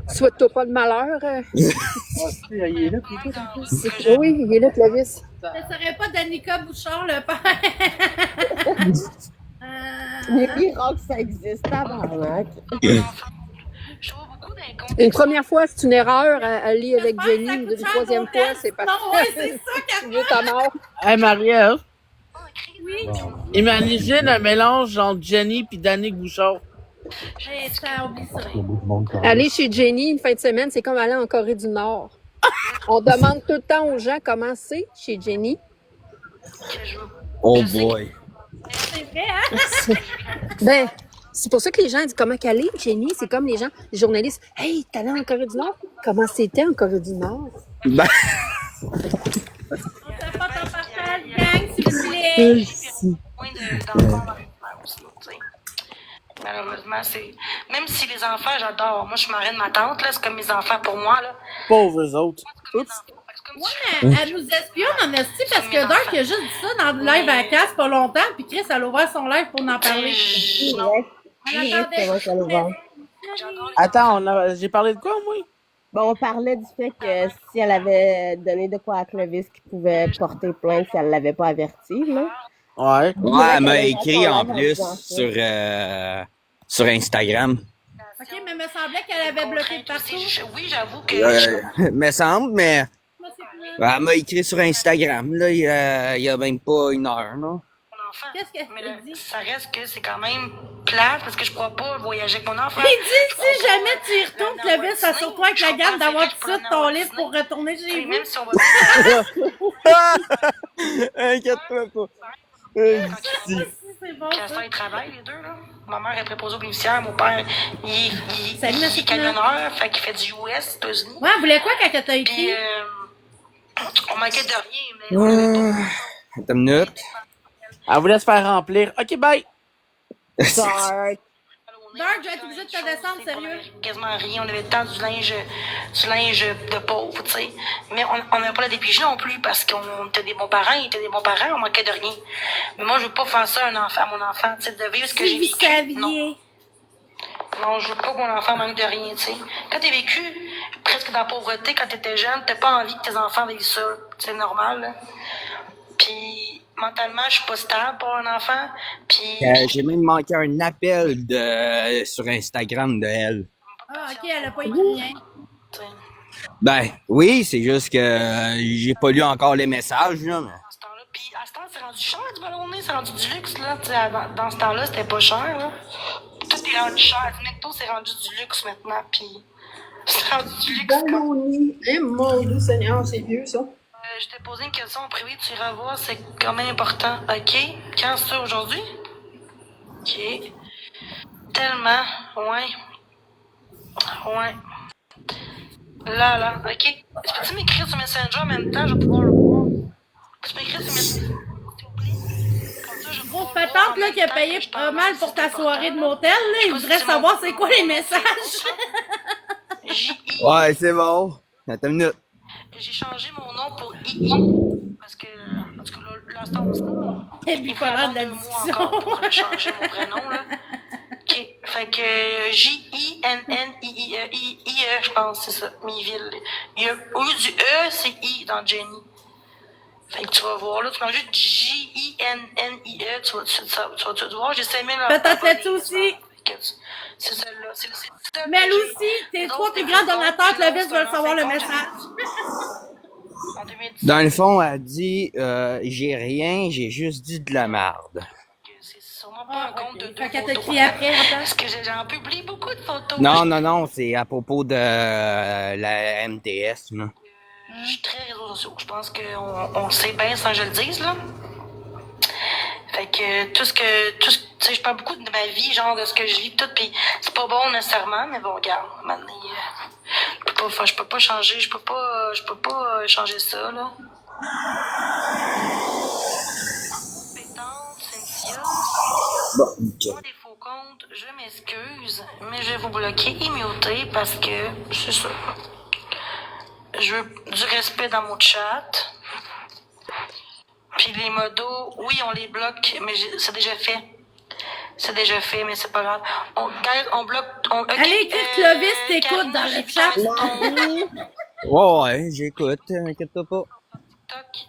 Souhaite-toi pas de malheur. Il est là, Oui, il est là, Clovis. Ce serait pas Danica Bouchard, le père. Les miracles, ça existe, tabarnak. Je vois beaucoup d'incompétents. Une première fois, c'est une erreur à aller avec J'espère que Jenny. ça Une coûte cher troisième ton test. fois, c'est parce Non, ouais, c'est ça, que tu veux ta mort. Hey, Marie-Ève, Oui. imagine un mélange entre Jenny et Danick Bouchard. Ça, oublie ça. Aller chez Jenny une fin de semaine, c'est comme aller en Corée du Nord. On demande tout le temps aux gens comment c'est chez Jenny. Que je veux. Oh Je sais boy. C'est vrai, hein? Ben, c'est pour ça que les gens disent comment qu'elle est, Jenny. C'est comme les journalistes. Hey, t'es allé en Corée du Nord? Comment c'était en Corée du Nord? Ben, On fait pas ton partage, gang, s'il vous plaît. moins d'enfants dans les mères aussi, tu sais. Malheureusement, c'est. Même si les enfants, j'adore. Moi, je suis marraine de ma tante, là. C'est comme mes enfants pour moi, là. Pauvres autres. C'est Oups. comme Ouais, mais elle nous espionne en esti parce que Dark a juste dit ça dans le live à la casse pas longtemps, puis Chris, elle a ouvert son live pour en parler. Non. Elle C'est attendait. vrai qu'elle va. J'adore les Attends, j'ai parlé de quoi, moi? Bon, on parlait du fait que si elle avait donné de quoi à Clovis qui pouvait porter plainte si elle l'avait pas averti, là. Ouais. ouais, elle m'a qu'elle a écrit son en live en plus disant ça. sur Instagram. Ok, mais me semblait qu'elle avait bloqué de partout. Oui, j'avoue que. Me semble, mais Moi, c'est plus- elle m'a écrit sur Instagram, là, il y a même pas une heure, là. Mon enfant. Qu'est-ce qu'elle Mais là, dit? ça reste que c'est quand même plate parce que je pourrais pas voyager avec mon enfant. Il dit si jamais tu y retournes, Clovis, assure-toi avec la gamme d'avoir tout de suite ton livre pour retourner chez Et vous. même si on va. Inquiète-toi pas. C'est bon, Castor, ça. ils travaillent, les deux, là. Ma mère est préposée aux bénéficiaires. Mon père, Salut, il merci, est camionneur, fait qu'il fait du US, États-Unis. Ouais, elle voulait quoi quand elle t'a Puis, écrit? on manquait de rien, mais on avait pas. Attends une minute. Elle voulait se faire remplir. OK, bye. Dark. Dark, je vais être obligée de te descendre, sérieux. Quasiment rien. On avait le temps du linge de pauvre, tu sais. Mais on n'avait pas la DPJ non plus parce qu'on était des bons parents, ils étaient des bons parents, on manquait de rien. Mais moi, je veux pas faire ça à mon enfant, tu sais, de vivre ce que j'ai Si vous vécu. Non. saviez. Non, je veux pas que mon enfant manque de rien, tu sais. Quand t'as vécu presque dans la pauvreté, quand t'étais jeune, t'as pas envie que tes enfants vivent ça. C'est normal, là. Puis, mentalement, je suis pas stable pour un enfant. Puis, J'ai même manqué un appel sur Instagram de elle. Ah, ok, elle a pas écrit rien. tu sais, Ben, oui, c'est juste que j'ai pas lu encore les messages, là, mais... dans ce temps-là. Puis, à ce temps, c'est rendu cher du ballonné, c'est rendu du luxe, là. Tu sais, dans ce temps-là, c'était pas cher, là. Tout est rendu cher. Netto, c'est rendu du luxe maintenant. Puis, c'est rendu du luxe. Ballonné. Eh mon Dieu Seigneur, c'est vieux, ça. Je t'ai posé une question en privé, tu iras voir, c'est quand même important. OK. Quand c'est ça aujourd'hui? OK. Tellement. Ouais. Ouais. Là. OK. Peux-tu m'écrire sur Messenger en même temps? Je vais pouvoir le voir. Tu peux m'écrire sur Messenger? S'il vous plaît? Comme ça, je vais Grosse pouvoir le voir patente, en là, même qui a temps payé que je pas parle, mal si pour c'est ta important. soirée de motel, là. Il voudrait savoir c'est quoi les messages. J.I. Ouais, c'est bon. Attends une minute. J'ai changé mon nom pour II. Parce que, en tout cas, là, l'instant, on se Et il puis, faut pas attendre de la 2 mois discussion. encore pour changer mon vrai nom, là. OK. Fait que Jinnnie, je pense, c'est ça. Miville. Au lieu du E, c'est I dans Jenny. Fait que tu vas voir, là, tu manges juste Jinnnie, tu vas tout voir. J'ai 5000 Peut-être là-dessus aussi. C'est celle-là. C'est celle Mais elle que j'ai. aussi, tes Les trois autres, plus c'est grands vraiment donateurs, plus long, Clovis, c'est veulent un savoir le 50, message. En 2010. Dans le fond, elle dit j'ai rien, j'ai juste dit de la merde. C'est sûrement pas Ah, un compte de ok. deux Fait qu'elle t'a photos. crié après, attends. Parce que j'en publie beaucoup de photos. Non, c'est à propos de la MTS, là. Je suis très réseaux sociaux. Je pense qu'on le sait bien sans que je le dise, là. Fait que tu sais, je parle beaucoup de ma vie, genre de ce que je vis, tout, pis c'est pas bon nécessairement, mais bon, regarde, maintenant, je peux pas changer, je peux pas changer ça, là. Pétante, Cynthia. Moi, des faux comptes, je m'excuse, mais je vais vous bloquer et muter parce que c'est ça. Je veux du respect dans mon chat. Puis les modos, oui, on les bloque, mais c'est déjà fait. C'est déjà fait, mais c'est pas grave. On bloque. Okay, Allez, écrire Clovis, t'écoutes Karina, dans j'ai les vu chats. Ouais, j'écoute, inquiète-toi pas. TikTok.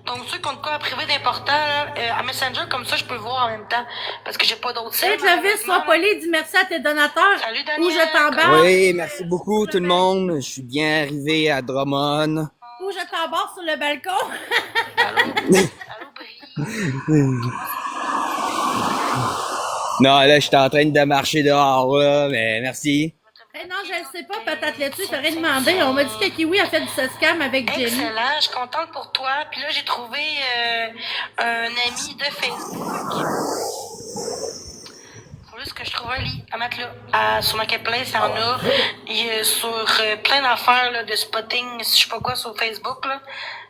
Donc, ceux qui ont de quoi à privé d'important, à Messenger, comme ça, je peux voir en même temps. Parce que j'ai pas d'autres Salut, sites, Clovis, sois poli, dis merci à tes donateurs. Salut, Ou Daniel. je t'embarque. Oui, merci beaucoup tout le monde. Je suis bien arrivé à Drummond. Ou je t'embarque sur le balcon. Allô, Brie. Non, là, j'étais en train de marcher dehors, là, mais merci. Eh non, je ne sais pas, peut-être là-dessus, il faudrait demander. On m'a dit que Kiwi a fait du scam avec Jenny. Excellent, je suis contente pour toi. Puis là, j'ai trouvé un ami de Facebook. Faut juste que je trouve un lit à mettre là. Sur Marketplace, il y en a. Sur plein d'affaires là, de spotting, je sais pas quoi, sur Facebook. Là.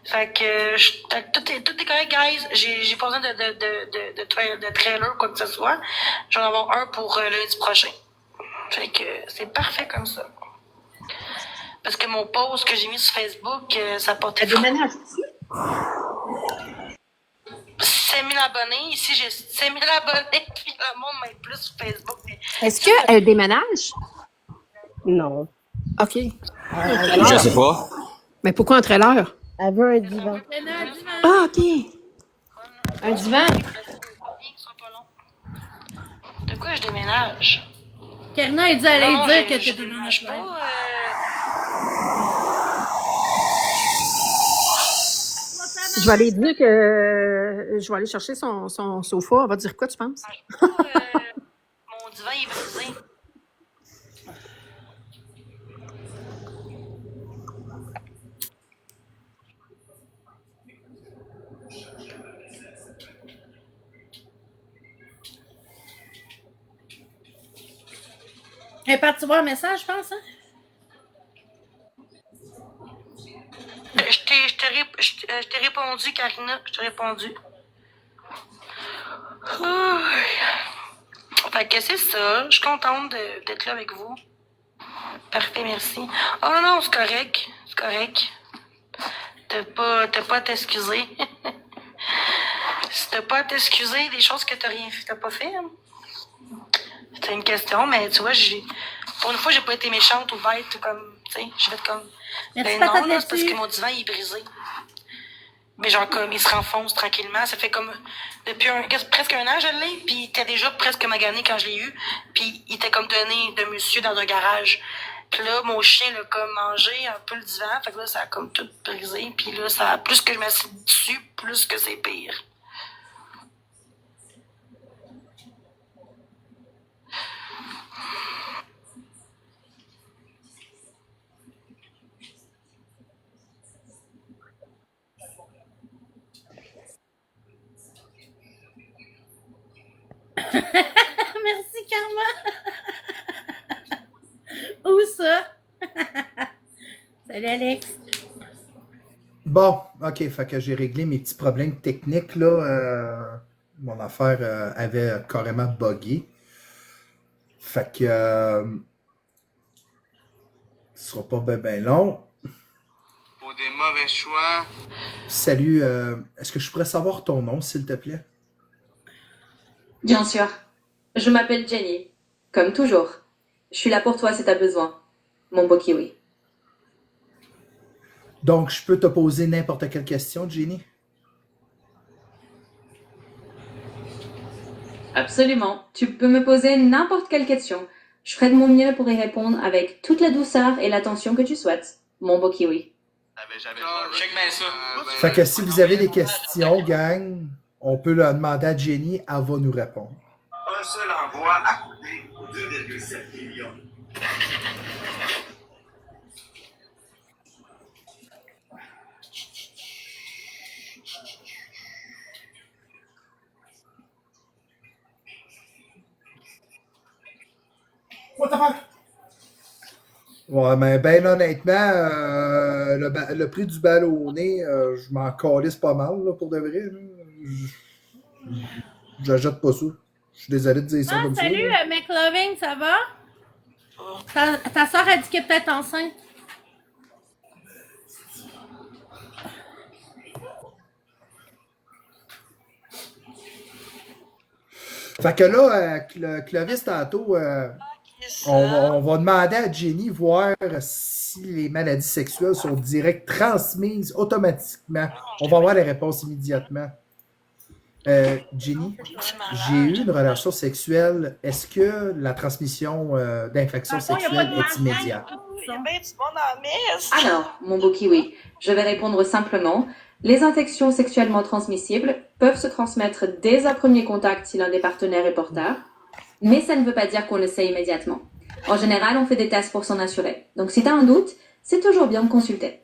Fait que tout est correct, guys. J'ai pas besoin de trailer ou quoi que ce soit. Je vais en avoir un pour lundi prochain. Fait que c'est parfait comme ça. Parce que mon post que j'ai mis sur Facebook, ça portait fruit. 5 000 abonnés. Ici, j'ai 5 000 abonnés. Puis le monde m'aide plus sur Facebook. Est-ce qu'elle déménage? Non. OK. Je sais pas. Mais pourquoi entre l'heure? Elle veut un divan. Ah, OK. Un divan? De quoi je déménage? Karina, elle dit, elle allait Non, dire que je tu déménage pas. Je vais aller dire que je vais aller chercher son sofa. Elle va dire quoi, tu penses? Mon divan est brisé. Elle est partie voir un message, je pense, hein? Je t'ai répondu, Karina. Je t'ai répondu. Oh. Fait que c'est ça. Je suis contente d'être là avec vous. Parfait, merci. Oh non, c'est correct. C'est correct. T'as pas à t'excuser. T'as pas à t'excuser des choses que t'as pas fait. Hein? C'est une question, mais tu vois, pour une fois, j'ai pas été méchante ou bête ou comme, tu sais, j'ai fait comme, Merci, non, patate là, c'est parce laitue. que mon divan, il est brisé. Mais genre, comme, il se renfonce tranquillement. Ça fait comme, depuis presque un an, je l'ai, puis il était déjà presque magané quand je l'ai eu, puis il était comme donné de monsieur dans un garage. Puis là, mon chien l'a comme mangé un peu le divan, fait que là, ça a comme tout brisé, puis là, plus que je m'assieds dessus, plus que c'est pire. Merci, Karma. Où ça? Salut, Alex. Bon, ok, fait que j'ai réglé mes petits problèmes techniques, là. Mon affaire avait carrément buggé. Fait que ce sera pas ben long. Pour des mauvais choix. Salut, est-ce que je pourrais savoir ton nom, s'il te plaît? Bien sûr. Je m'appelle Jenny. Comme toujours. Je suis là pour toi si t'as besoin. Mon beau kiwi. Donc, je peux te poser n'importe quelle question, Jenny? Absolument. Tu peux me poser n'importe quelle question. Je ferai de mon mieux pour y répondre avec toute la douceur et l'attention que tu souhaites. Mon beau kiwi. Check bien ça. Fait que si vous avez des questions, gang, on peut leur demander à Jenny, elle va nous répondre. Un seul envoi a coûté 2,7 millions. What the fuck? Ouais, mais ben honnêtement, le prix du ballonné, je m'en calisse pas mal, là, pour de vrai. J'achète pas ça. Je suis désolé de dire ça comme Salut, ça. McLovin, ça va? Ta soeur a dit qu'elle est peut-être enceinte. Fait que là, Clovis, tantôt, on va demander à Jenny voir si les maladies sexuelles sont direct transmises automatiquement. On va avoir les réponses immédiatement. Jenny, j'ai eu une relation sexuelle. Est-ce que la transmission d'infection sexuelle est immédiate? Alors, mon beau kiwi, je vais répondre simplement. Les infections sexuellement transmissibles peuvent se transmettre dès un premier contact si l'un des partenaires est porteur, mais ça ne veut pas dire qu'on le sait immédiatement. En général, on fait des tests pour s'en assurer. Donc si tu as un doute, c'est toujours bien de consulter.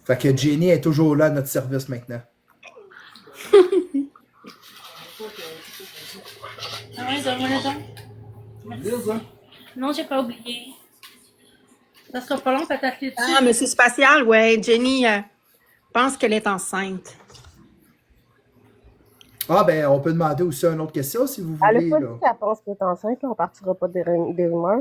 Fait que Jenny est toujours là à notre service maintenant. Ah ouais, donne-moi le don. Non, j'ai pas oublié. Ça sera pas long, peut-être que Ah, mais c'est spatial, ouais. Jenny pense qu'elle est enceinte. Ah, ben, on peut demander aussi une autre question si vous Elle voulez. a pas Là. dit qu'elle pense qu'elle est enceinte, là, on partira pas des rumeurs.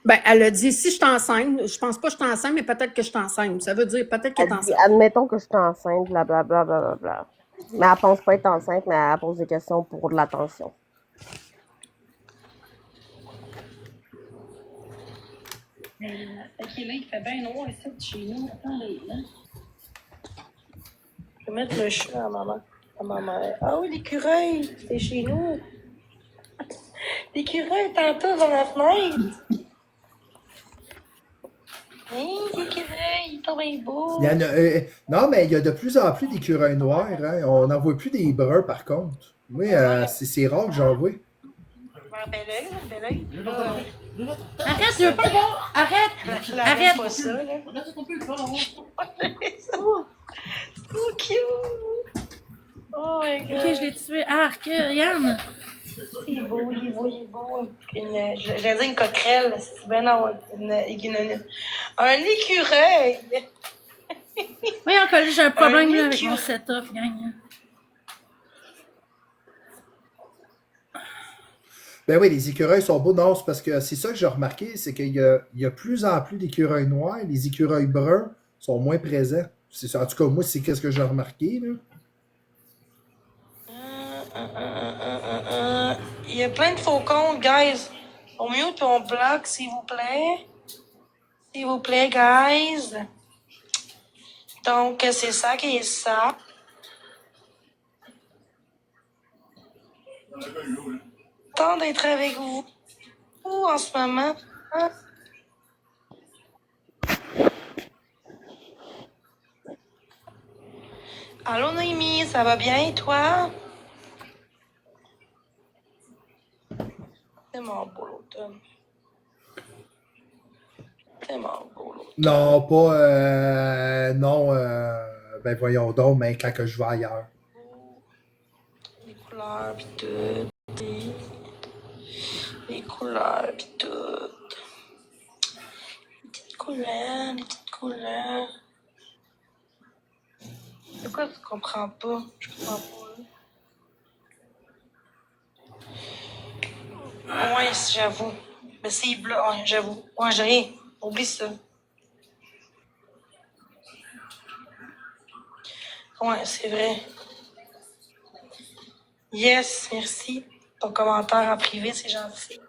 Ben, elle a dit, si je suis enceinte, je pense pas que je suis enceinte, mais peut-être que je suis enceinte. Ça veut dire peut-être qu'elle est Elle dit, enceinte. admettons que je suis enceinte, blablabla, blablabla. Mais elle pense pas être enceinte, mais elle pose des questions pour de l'attention. Ok, là, il fait bien noir ici de chez nous. Attendez, là. Je vais mettre le chat à ma mère. Ah oui, l'écureuil, c'est chez nous. L'écureuil tantôt dans la fenêtre. Hey, l'écureuil, il est trop bien beau. Il y en a, non, mais il y a de plus en plus d'écureuils noirs. Hein. On n'en voit plus des bruns, par contre. Oui, c'est rare que j'en vois. Bel oeil, bel oeil. Arrête, je veux pas voir. Arrête. Arrête. Pas ça, là. So cute. Oh my god. Ok, je l'ai tué. Arc, Yann. Il est beau, il est beau, il est beau. J'allais dire une coquerelle. Ben non, un écureuil. Oui, encore, j'ai un problème là, avec mon setup, gang. Ben oui, les écureuils sont beaux. Non, c'est parce que c'est ça que j'ai remarqué, c'est qu'il y a plus en plus d'écureuils noirs. Les écureuils bruns sont moins présents. C'est ça. En tout cas, moi, c'est qu'est-ce que j'ai remarqué, là. Il y a plein de faux comptes, guys. On mute puis on bloque, s'il vous plaît. S'il vous plaît, guys. Donc, c'est ça qui est ça. Content d'être avec vous en ce moment. Hein? Allô, Noémie, ça va bien et toi? Tellement beau l'automne. Tellement beau l'automne. Non, pas. Non, ben voyons donc, mais quand que je vais ailleurs. Les couleurs pis tout. Les couleurs pis tout. Les petites couleurs, les petites couleurs. C'est quoi tu comprends pas? Je comprends pas. Ouais, j'avoue. Mais c'est bleu, ouais, j'avoue. Ouais, j'ai rien. Oublie ça. Ouais, c'est vrai. Yes, merci. Ton commentaire en privé, c'est gentil.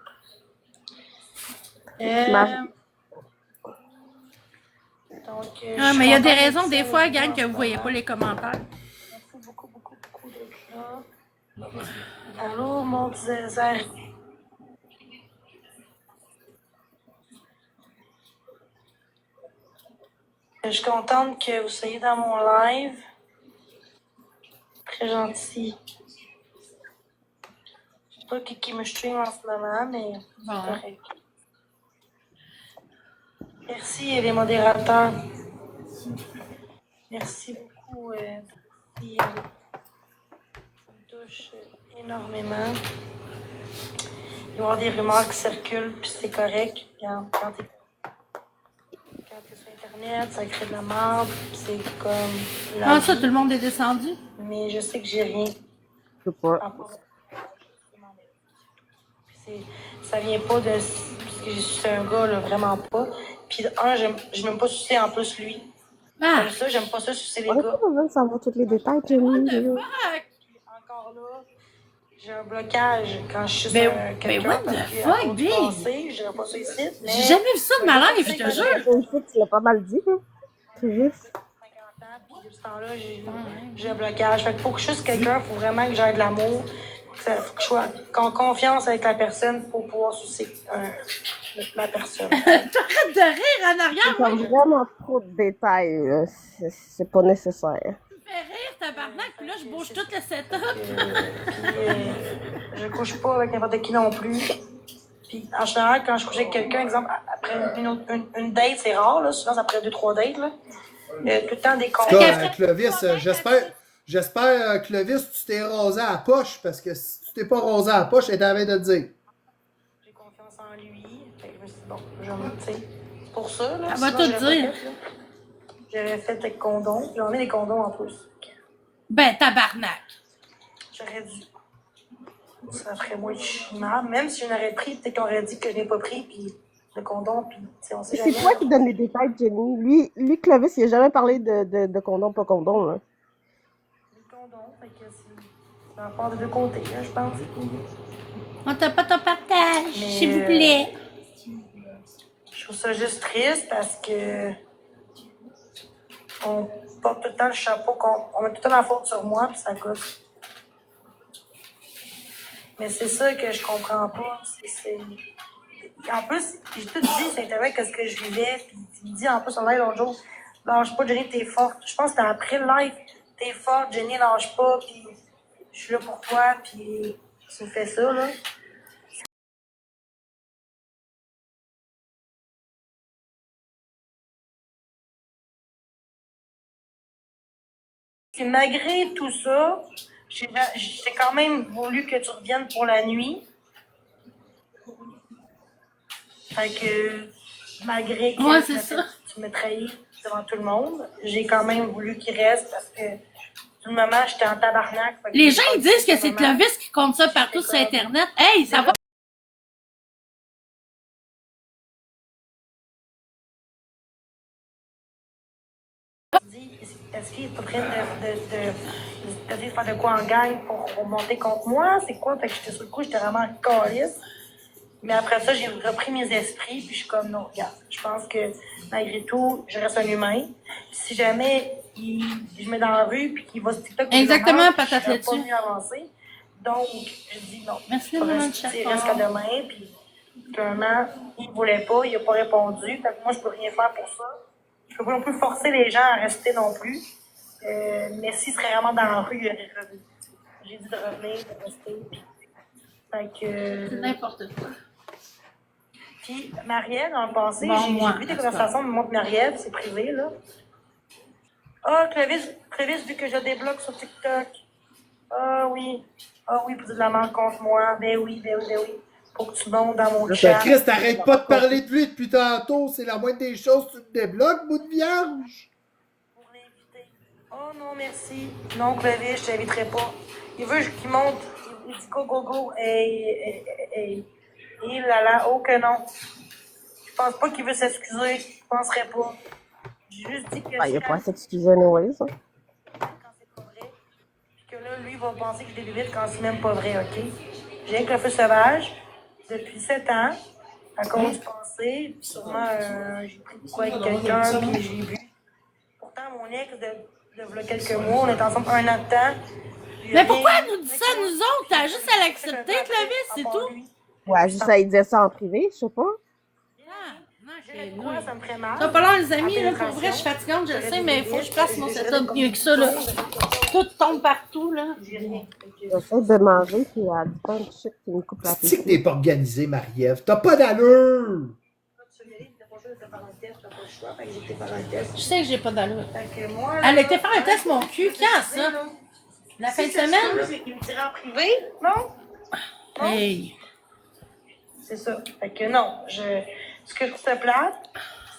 Donc, Ah, mais il y a des raisons, des fois, gang, que vous voyez pas les commentaires. Merci beaucoup, beaucoup, beaucoup d'être là. Allô, mon Zézère. Je suis contente que vous soyez dans mon live. Très gentil. Je sais pas qui me stream en ce moment, mais c'est correct. Merci les modérateurs. Merci beaucoup. Ça me touche énormément. Il va y avoir des rumeurs qui circulent, puis c'est correct. Quand t'es sur Internet, ça crée de la merde, c'est comme... Ah, ça, tout le monde est descendu? Mais je sais que j'ai rien. Je sais pas. Ça vient pas de... Parce que je suis un gars, là, vraiment pas. Puis je m'aime pas sucer en plus lui. Ah! Comme ça, j'aime pas ça sucer les On n'a gars. pas besoin de savoir tous les détails, Jenny. Puis encore là, j'ai un blocage quand je suis Ben, sur quelqu'un. what the parce que, fuck, à cause du Big? passé, je dirais pas ça ici, mais... J'ai jamais vu ça de ma life, je te jure! Tu l'as pas mal dit, hein? C'est juste. 50 ans, puis depuis ce temps-là, j'ai un blocage. Fait que pour que je suce quelqu'un, il faut vraiment que j'aie de l'amour. Il faut que je sois en confiance avec la personne pour pouvoir sucer la personne. T'arrêtes de rire en arrière, C'est comme vraiment trop de détails, là. C'est pas nécessaire. tu me fais rire, tabarnak, puis là, je bouge tout le setup. Je couche pas avec n'importe qui non plus. Puis en général, quand je couche avec quelqu'un, exemple, après une date, c'est rare, là. Souvent, c'est après 2-3 dates, là. Tout le temps des En tout combats. cas, Clovis, j'espère, Clovis, tu t'es rasé à la poche, parce que si tu t'es pas rasé à la poche, elle t'avait de le dire. J'ai confiance en lui. Fait que je me suis dit, bon, tu sais, c'est pour ça, là. Elle va Sinon, tout j'aurais pas dire. fait, là. J'aurais fait avec condom. Puis on met des condoms en plus. Ben, tabarnak. J'aurais dû. Ça ferait moins chimable. Même si je n'aurais pris, peut-être qu'on aurait dit que je n'ai pas pris, puis le condom, puis on sait C'est jamais. toi qui donne les détails, Jenny. Lui, Clovis, il a jamais parlé de condom, pas condom, là. Le condom, fait que ça part de deux côtés, là, je pense. On t'a pas ton partage, Mais, s'il vous plaît. Je trouve ça juste triste parce que on porte tout le temps le chapeau, on met tout le temps la faute sur moi, puis ça coûte. Mais c'est ça que je comprends pas. En plus, j'ai tout dit sur Internet qu'est-ce que je vivais, puis il me dit en plus en live l'autre jour, lâche pas, Jenny, t'es forte. Je pense que c'était après le live, t'es forte, Jenny, lâche pas, puis je suis là pour toi, puis tu me fais ça, là. Et malgré tout ça, j'ai quand même voulu que tu reviennes pour la nuit. Fait que, malgré que Ouais, c'est ça. tu me trahis devant tout le monde, j'ai quand même voulu qu'il reste parce que, tout le moment, j'étais en tabarnak. Fait que Les j'ai gens, pas ils disent dit que c'est vraiment. Clovis qui compte ça partout sur Internet. Hey, ça va? Est-ce qu'il est en train d'essayer de faire de quoi en gang pour monter contre moi? C'est quoi? Fait que j'étais sur le coup, j'étais vraiment calisse. Mais après ça, j'ai repris mes esprits, puis je suis comme, non, regarde, je pense que malgré tout, je reste un humain. Si jamais je mets dans la rue, puis qu'il va sur TikTok, Exactement, je patate serais pas là-dessus. mieux avancé. Donc, je dis non. Merci, Je maman de reste chapeau. qu'à demain, puis clairement, il ne voulait pas, il n'a pas répondu. Fait que moi, je peux rien faire pour ça. Je peux pas non plus forcer les gens à rester non plus. Mais s'il serait vraiment dans la rue, il aurait revenu. J'ai dit de revenir, de rester. Fait que... C'est n'importe quoi. Puis, Marielle, dans le passé, Bon, j'ai moi, vu des c'est pas. conversations de moi et Marielle, c'est privé, là. Ah, Clovis, vu que je débloque sur TikTok. Ah oui, pour dire de la merde contre moi. Ben oui. Faut que tu montes dans mon chat. Chris, t'arrêtes pas de parler de lui depuis tantôt. C'est la moindre des choses, tu te débloques, bout de vierge. Pour l'inviter. Oh non, merci. Non, Clovis, je t'inviterai pas. Il veut qu'il monte. Il dit go. Hey. Là, oh que non. Je pense pas qu'il veut s'excuser. Je penserais pas. J'ai juste dit que Ah, il a pas à s'excuser, anyway, ça. quand c'est pas vrai. Puis que là, lui, il va penser que je débute quand c'est même pas vrai, OK? J'ai avec le feu sauvage depuis 7 ans, à cause du passé. Puis sûrement, j'ai pris de quoi avec quelqu'un, puis j'ai bu. Pourtant, mon ex, de v'là quelques mois, on est ensemble 1 an de temps. Mais pourquoi elle nous dit ça, nous autres? T'as juste à l'accepter, Clovis, c'est tout. Ouais, juste à lui dire ça en privé, je sais pas. Ah, non, C'est quoi, ça me ferait mal. ça va pas long, les amis, là, pour vrai, je suis fatigante, je le sais, mais il faut que je place mon setup mieux que ça, là. Tout tombe partout, là. J'essaie de manger, puis elle dit pas une shit qui me coupe la C'est que tête. t'es pas organisé, Marie-Ève. T'as pas d'allure. Je sais que j'ai pas d'allure. Fait que moi, Elle a été faire un test mon cul, quand ça? La fin de semaine? Il me dirait en privé, non? Hey. C'est ça. Fait que non, ce que je trouve plate,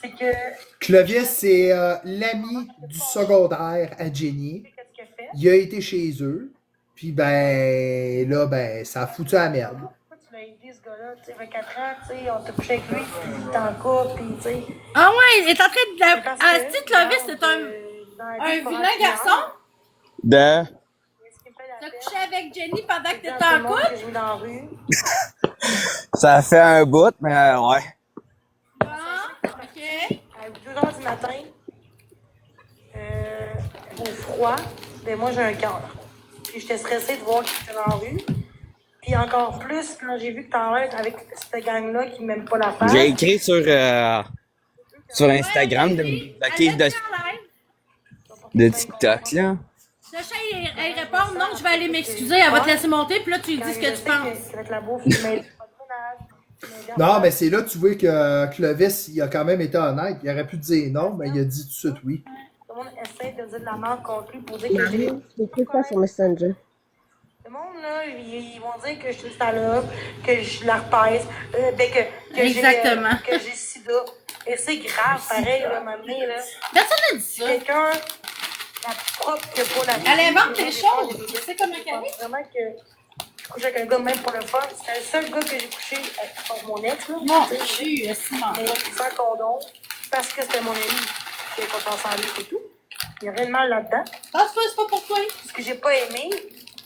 c'est que Clovis, c'est l'ami du secondaire à Jenny. qu'est-ce qu'il a fait? Il a été chez eux. Puis ben, là, ben, ça a foutu la merde. Pourquoi tu l'as aidé, ce gars-là? Tu sais, 24 ans, tu sais, on t'a couché avec lui, il est en couple, puis tu sais. Ah ouais, il est en train de... parce Ah, que, si Clovis, c'est dans un la vie, vilain garçon? De. Ce qui me fait la T'as peine, couché avec Jenny pendant que c'est t'étais dans tout en le monde couple? que je vis dans la rue. Ça fait un bout, mais ouais. Bon, ok. À 2 h du matin, au froid, ben moi j'ai un cœur. Puis j'étais stressée de voir qu'il était dans la rue. Puis encore plus quand j'ai vu que t'enlèves avec cette gang-là qui m'aime pas la face. J'ai écrit sur Instagram de me bloquer de TikTok, là. Le chat, elle répond non, je vais aller m'excuser, elle va te laisser monter, puis là, tu lui dis ce que tu penses. Avec la bouffe, il mêle pas de ménage. Non, mais c'est là que tu vois que Clovis, il a quand même été honnête. Il aurait pu dire non, mais il a dit tout de suite oui. Tout le monde essaie de dire de la merde contre lui pour dire Il que j'ai... arrive, je n'écris pas sur Messenger. Le monde, là, ils vont dire que je suis une salope, que je la repèse, que Exactement. que j'ai sida. Et c'est grave, pareil, là, maintenant, là. Personne n'a dit ça. Quelqu'un, la plus propre que pour la Elle invente des choses. C'est comme un carré. Vraiment que je couche avec un gars même pour le fun. C'est le seul gars que j'ai couché avec mon ex, là. Mon Tu sais, Dieu, Simon. mais sans condom, parce que c'était mon ami. J'ai pas pensé en lui, c'est tout. Il n'y a rien de mal là-dedans. Passe-toi, c'est pas pour toi. Ce que j'ai pas aimé,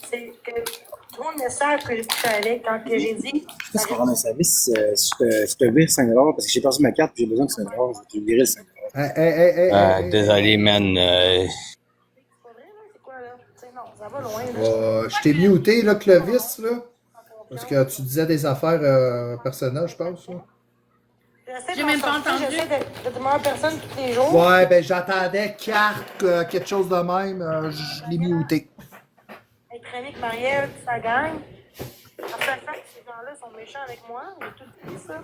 c'est que tout le monde le sait que j'ai couché avec quand que j'ai dit. Parce qu'on rend un service, je te vire 5 $ parce que j'ai perdu ma carte et j'ai besoin de 5 $. Je vais te virer le 5 $. Désolé, man. C'est pas vrai, là? C'est quoi, là? Tu sais, non, ça va loin, là. Je t'ai muté, là, Clovis, là. Parce que tu disais des affaires personnelles, je pense. Là. J'ai même pas entendu. J'essaie de demander à personne tous les jours. Ouais, ben j'attendais carte, quelque chose de même. Je l'ai muté. Être ami avec Marielle, ça gagne. En sachant que ces gens-là sont méchants avec moi, j'ai tout dit ça.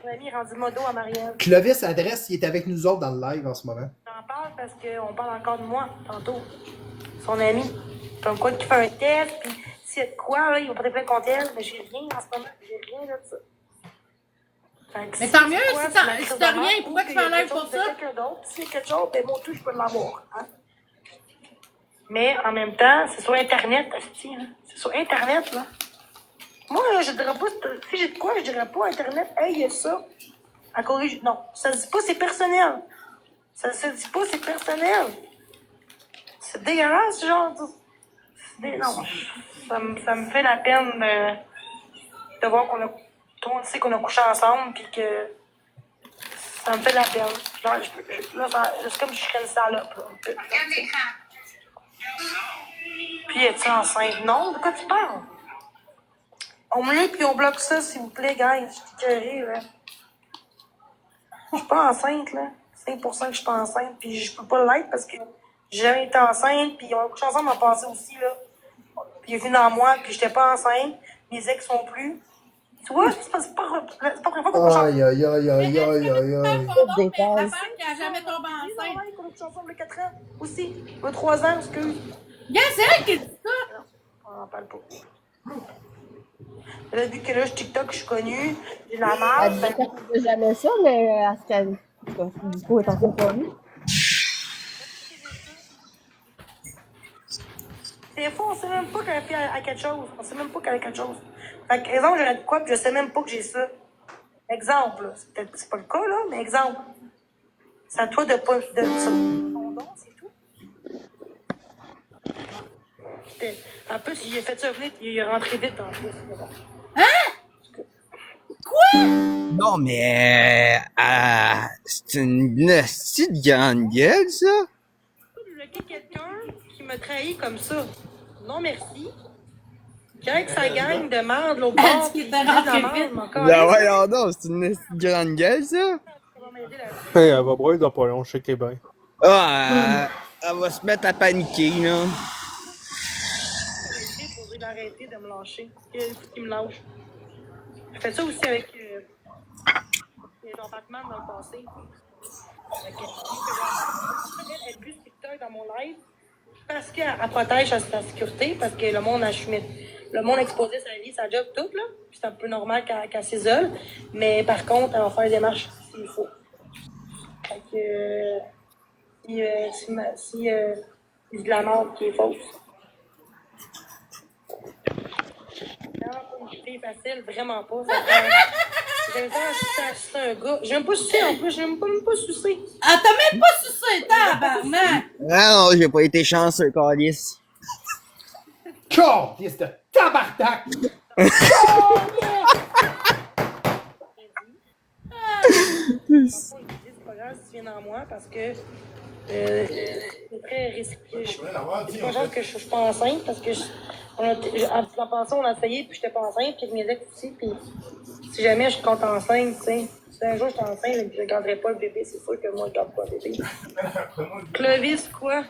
Mon ami est rendu modo à Marielle. Clovis Adresse, il est avec nous autres dans le live en ce moment. J'en parle parce qu'on parle encore de moi, tantôt. Son ami. Comme quoi, qui fait un test, puis s'il y a de quoi, là, il va porter plein contre elle, mais j'ai rien en ce moment. J'ai rien là de ça. Mais tant mieux, si t'as rien, pourquoi tu fais un live pour ça? Quelqu'un d'autre, s'il y a quelque chose, ben mon tout, je peux l'avoir. Hein? Mais en même temps, c'est sur Internet, hein? C'est sur Internet, là. Moi, je dirais pas, si j'ai de quoi, je dirais pas Internet, hey, il y a ça. À corriger. Non, ça se dit pas, c'est personnel. Ça se dit pas, c'est personnel. C'est dégueulasse, genre. Non, ça me fait la peine de voir qu'on a. Tout le monde sait qu'on a couché ensemble, puis que ça me fait de la peine. Genre, là, c'est comme si je serais une salope. Là. Puis, es-tu enceinte? Non, de quoi tu parles? On me lit, puis on bloque ça, s'il vous plaît, guys. Je suis écœurée, là. Je suis pas enceinte, là. 5% que je suis pas enceinte, puis je peux pas l'être parce que j'ai jamais été enceinte, puis on a couché ensemble en passé aussi, là. Puis il est venu dans moi, puis j'étais pas enceinte. Mes ex sont plus. Tu vois, c'est pas la première fois qu'on couche ensemble. Aïe, aïe, aïe, aïe, aïe, aïe, aïe. Des qui a jamais tombé enceinte. On a couché ensemble il y a 4 ans. Aussi. Il y a 3 ans, excuse. Gars, c'est elle qui dit ça. On en parle pas. Là, vu que là, je suis TikTok, je suis connue, j'ai de la marde. Elle ne dit jamais ça, mais à ce qu'elle du coup est en train de parler. Des fois, on sait même pas qu'elle fait à quelque chose. On sait même pas qu'elle a quelque chose. Fait que, exemple, j'aurais de quoi, puis je sais même pas que j'ai ça. Exemple, là. C'est pas le cas, là, mais exemple. C'est à toi de pas. De ton don, c'est tout. En plus, il a fait ça vite, il est rentré vite en plus. Non, mais c'est une petite grande gueule, ça. Bloquer quelqu'un qui me trahit comme ça. Non, merci. Avec sa gang de merde, l'autre bord, qui puis était il dit de la rentré merde, vite. mais encore. Ben ouais, non, c'est une petite grande gueule, ça. Ça va m'aider là-dessus. Hey, elle va broyer dans pas long, je sais que t'es bien. Ah, elle va se mettre à paniquer, là. Pour dire d'arrêter de me lâcher. Il faut qu'il me lâche. Je fais ça aussi avec Jean Batman dans le passé. Elle est plus TikTok dans mon live parce qu'elle protège sa sécurité, parce que le monde a exposé sa vie, sa job, tout, là. Puis c'est un peu normal qu'elle s'isole. Mais par contre, elle va faire des démarches s'il faut. Fait que si c'est de la merde qui est fausse. Non, pas une fille facile, vraiment pas. J'aime pas sucer un gars. J'aime pas sucer en plus, j'aime pas même pas sucer. Ah, t'as même pas sucé, tabarnak! Ah non, j'ai pas été chanceux, Calice. Calice de tabarnak! C'est pas grave si tu viens dans moi parce que c'est très risqué. C'est pas grave que je suis pas enceinte parce que En passant, on a essayé, puis j'étais pas enceinte, puis mes ex aussi, puis si jamais je compte enceinte, tu sais, si un jour j'étais enceinte, je ne garderai pas le bébé, c'est sûr que moi, je garde pas le bébé. Clovis, quoi?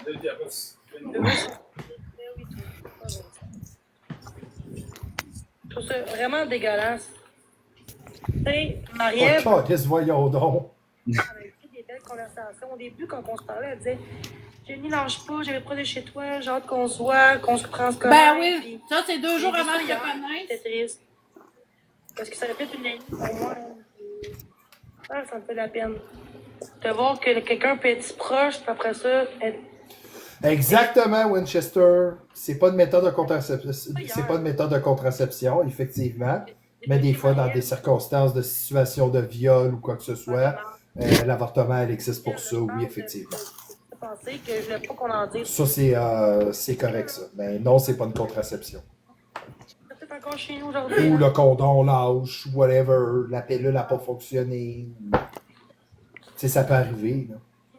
Je trouve ça vraiment dégueulasse. Tu sais, Marie-Ève... Oh, voyons donc. On a eu des belles conversations. Au début, quand on se parlait, elle disait Jenny, lâche pas, j'avais pas de chez toi, j'ai hâte qu'on se voit, qu'on se prenne ce Ben oui, puis, ça c'est 2 jours avant de te connaître. C'était triste. Parce que ça répète une amie pour moi. Ça me fait de la peine. De voir que quelqu'un peut être proche, puis après ça, être... Exactement, Winchester. C'est pas une méthode de contraception. C'est pas une méthode de contraception, effectivement. Mais des fois, dans des circonstances de situation de viol ou quoi que ce soit, l'avortement, elle existe pour ça, oui, effectivement. Penser que je voulais pas qu'on en dise. Ça, c'est correct, ça. Mais non, c'est pas une contraception. C'est peut-être encore chez nous aujourd'hui. Ou le condom lâche, whatever, la pilule n'a pas fonctionné. Tu sais, ça peut arriver, là.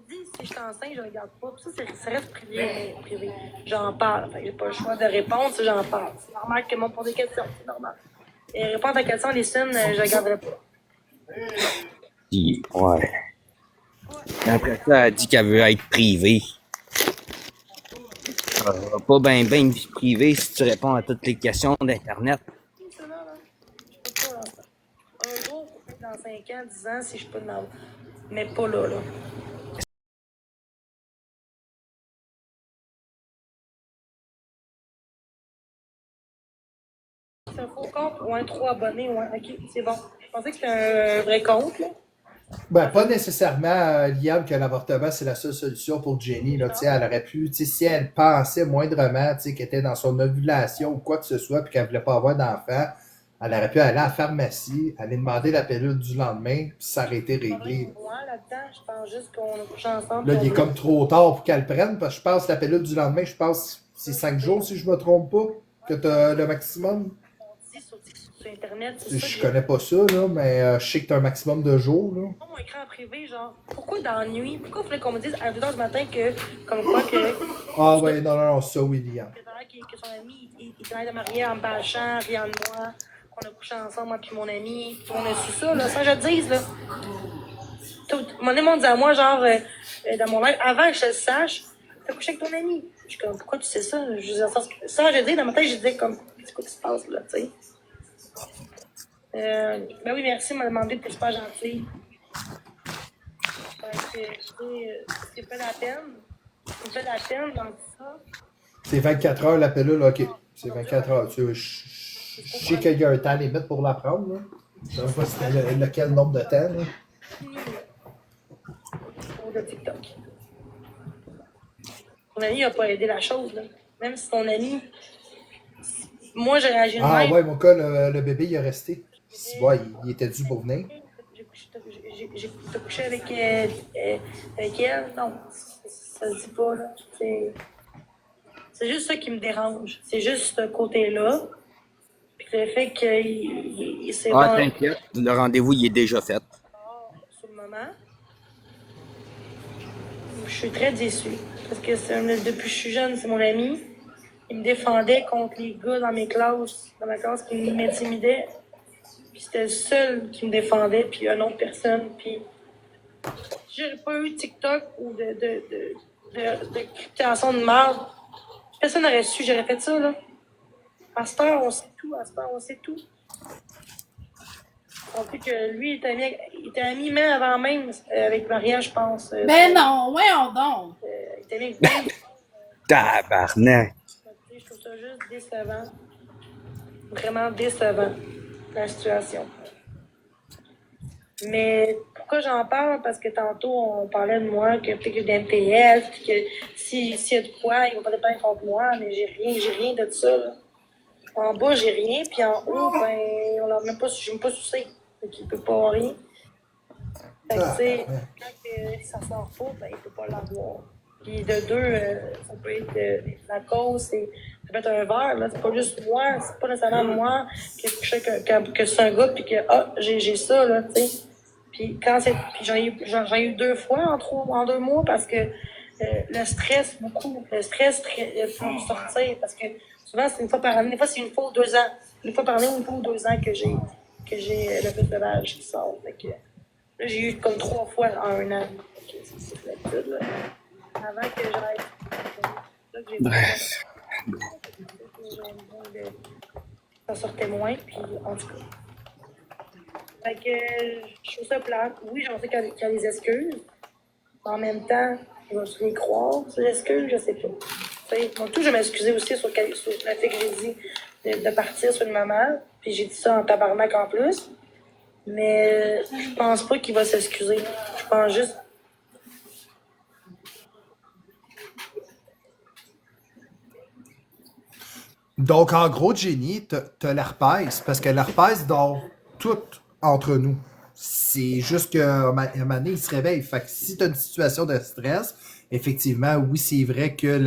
Si je suis enceinte, je regarde pas. Ça reste privé. J'en parle. J'ai pas le choix de répondre si j'en parle. C'est normal que mon pose des questions. C'est normal. Et répondre à la question, les signes, je regarderai pas. Ouais. Après ça, elle dit qu'elle veut être privée. Pas ben une vie privée si tu réponds à toutes les questions d'Internet. C'est là, là. Je peux pas. Un jour, peut-être dans 5 ans, 10 ans, si je peux demander. Mais pas là, là. C'est un faux compte ou un 3 abonnés? Ouais, ok, c'est bon. Je pensais que c'était un vrai compte, là. Ben, pas nécessairement, Liam, que l'avortement, c'est la seule solution pour Jenny. Là, elle aurait pu, si elle pensait moindrement qu'elle était dans son ovulation ou quoi que ce soit, puis qu'elle ne voulait pas avoir d'enfant, elle aurait pu aller à la pharmacie, aller demander la pilule du lendemain, puis ça aurait été réglé. Moi, là-dedans, je pense juste qu'on a couché ensemble. Là, il est comme trop tard pour qu'elle prenne, parce que je pense que la pilule du lendemain, je pense que c'est 5 jours, si je me trompe pas, que tu as le maximum. Sur Internet, Je connais pas ça, là, mais je sais que tu as un maximum de jours. Là. Mon écran privé, genre, pourquoi dans la nuit? Pourquoi il fallait qu'on me dise à 2h du matin que, comme quoi, que. Ah, ouais, non, ça, William. Que son ami, il travaille de marier en me bâchant, riant de moi, qu'on a couché ensemble, moi puis mon ami, puis on a su ça, là, sans que je le dise, là. Mon ami dit à moi, genre, dans mon rêve, avant que je le sache, t'as couché avec ton ami. Je suis comme, pourquoi tu sais ça? Je disais ça, je dis, dans ma tête, je disais, comme, c'est quoi qui se passe, là, tu sais? Ben oui, merci, m'a demandé, t'es super gentil. C'est fait la peine. C'est fait la peine dans tout ça. C'est 24 heures la pilule, ok. C'est 24 heures. Je sais qu'il y a un temps limite pour la prendre. Là. Je ne sais pas c'était lequel nombre de temps. Là. Pour le TikTok. Ton ami n'a pas aidé la chose. Là. Même si ton ami. Moi, j'ai réagi de même. Ah ouais, mon cas, le bébé, il est resté. Ouais, il était dû pour venir. J'ai couché avec elle. Non, ça se dit pas. Là. C'est juste ça qui me dérange. C'est juste ce côté-là. Puis le fait qu'il s'est... Ah, t'inquiète. Le rendez-vous, il est déjà fait. Sur le moment. Je suis très déçue. Parce que depuis que je suis jeune, c'est mon ami. Il me défendait contre les gars dans ma classe qui m'intimidaient. Puis c'était le seul qui me défendait, puis une autre personne. Puis j'ai pas eu TikTok ou de cryptation de merde. Personne n'aurait su, j'aurais fait ça, là. À cette heure, on sait tout. On sait que lui, il était ami même avant même avec Maria, je pense. Ben non, voyons donc. Il était ami avec Tabarnak. Je trouve ça juste décevant. Vraiment décevant, la situation. Mais pourquoi j'en parle? Parce que tantôt, on parlait de moi, que peut-être que j'ai des MPF, puis que s'il y a de quoi, ils vont pas dépendre contre moi, mais j'ai rien de ça, là. En bas, j'ai rien, puis en haut, ben, on l'a même pas, je me pas soucié. Fait qu'il peut pas avoir rien. Fait que, tu sais, quand ça sort pas, ben, il peut pas l'avoir. Puis de deux, ça peut être la cause, ça peut être un verre, là. C'est pas juste moi, c'est pas nécessairement moi que c'est un gars, puis que, j'ai ça, là, tu sais. Puis j'en ai eu 2 fois en 2 mois parce que le stress, beaucoup. Le stress, il faut sortir parce que Souvent, c'est une fois par année. Des fois, c'est une fois ou 2 ans. Une fois par année ou une fois ou 2 ans que j'ai le festival qui sort. Fait que, là, j'ai eu comme 3 fois en un an. Fait que c'est l'habitude, là. Avant que j'aille. C'est ça que j'ai Bref. Ça sortait moins, puis en tout cas. Fait que je trouve ça plate. Oui, j'en sais qu'il y a des excuses. Mais en même temps, je vais les croire, ces excuses, je sais pas. Donc, tout, je m'excusais aussi sur le fait que j'ai dit de partir sur une maman. Puis j'ai dit ça en tabarnak en plus. Mais je pense pas qu'il va s'excuser. Je pense juste. Donc, en gros, Jenny, t'as l'herpès, parce que l'herpès dort tout entre nous. C'est juste qu'à un moment donné, il se réveille. Fait que si t'as une situation de stress, effectivement, oui, c'est vrai que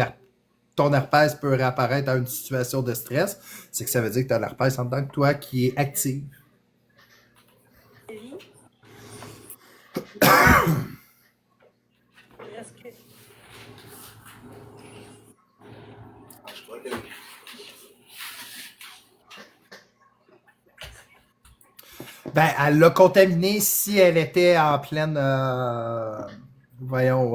ton herpès peut réapparaître dans une situation de stress. C'est que ça veut dire que t'as l'herpès en tant que toi qui est active. Ben, elle l'a contaminé si elle était en pleine. Voyons.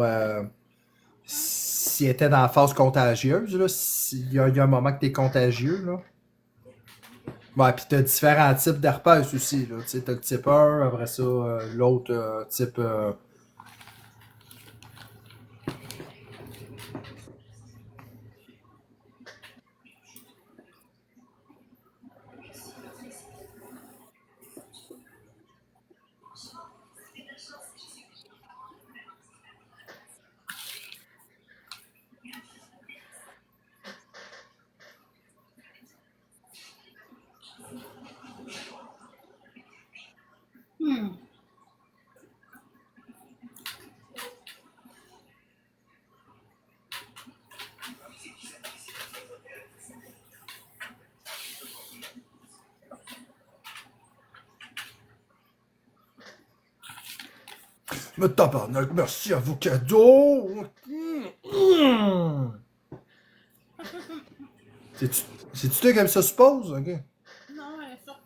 Si elle était dans la phase contagieuse, là. S'il y a un moment que tu es contagieux, là. Ouais, puis tu as différents types d'herpès aussi, là. Tu sais, tu as le type 1, après ça, l'autre type. Mais tabarnak, merci à vos cadeaux! C'est-tu toi qui aime ça, suppose? Ok. Non, elle est sur.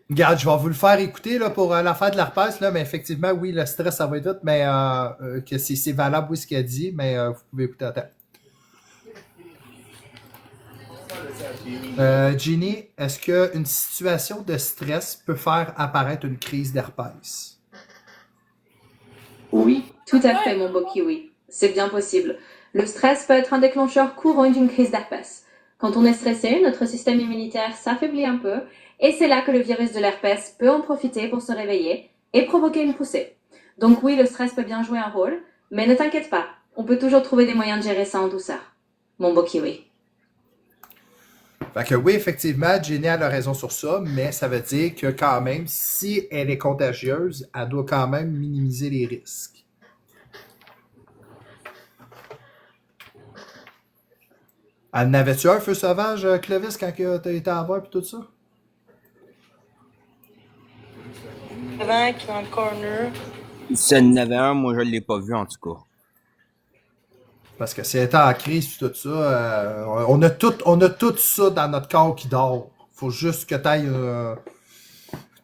Regarde, je vais vous le faire écouter là, pour l'affaire de l'herpès, là, mais effectivement, oui, le stress, ça va être tout, mais que c'est valable, oui, ce qu'elle dit, mais vous pouvez écouter à temps. Ginny, est-ce qu'une situation de stress peut faire apparaître une crise d'herpès? Oui, tout à fait, mon beau kiwi. C'est bien possible. Le stress peut être un déclencheur courant d'une crise d'herpès. Quand on est stressé, notre système immunitaire s'affaiblit un peu, et c'est là que le virus de l'herpès peut en profiter pour se réveiller et provoquer une poussée. Donc oui, le stress peut bien jouer un rôle, mais ne t'inquiète pas, on peut toujours trouver des moyens de gérer ça en douceur. Mon beau kiwi. Fait que oui, effectivement, Jenny a raison sur ça, mais ça veut dire que quand même, si elle est contagieuse, elle doit quand même minimiser les risques. En avais-tu un feu sauvage, Clovis, quand tu étais à voir et tout ça? Avant qui est dans le corner. Si elle en avait un, moi je l'ai pas vu en tout cas. Parce que si elle était en crise et tout ça, on a tout ça dans notre corps qui dort. Faut juste que tu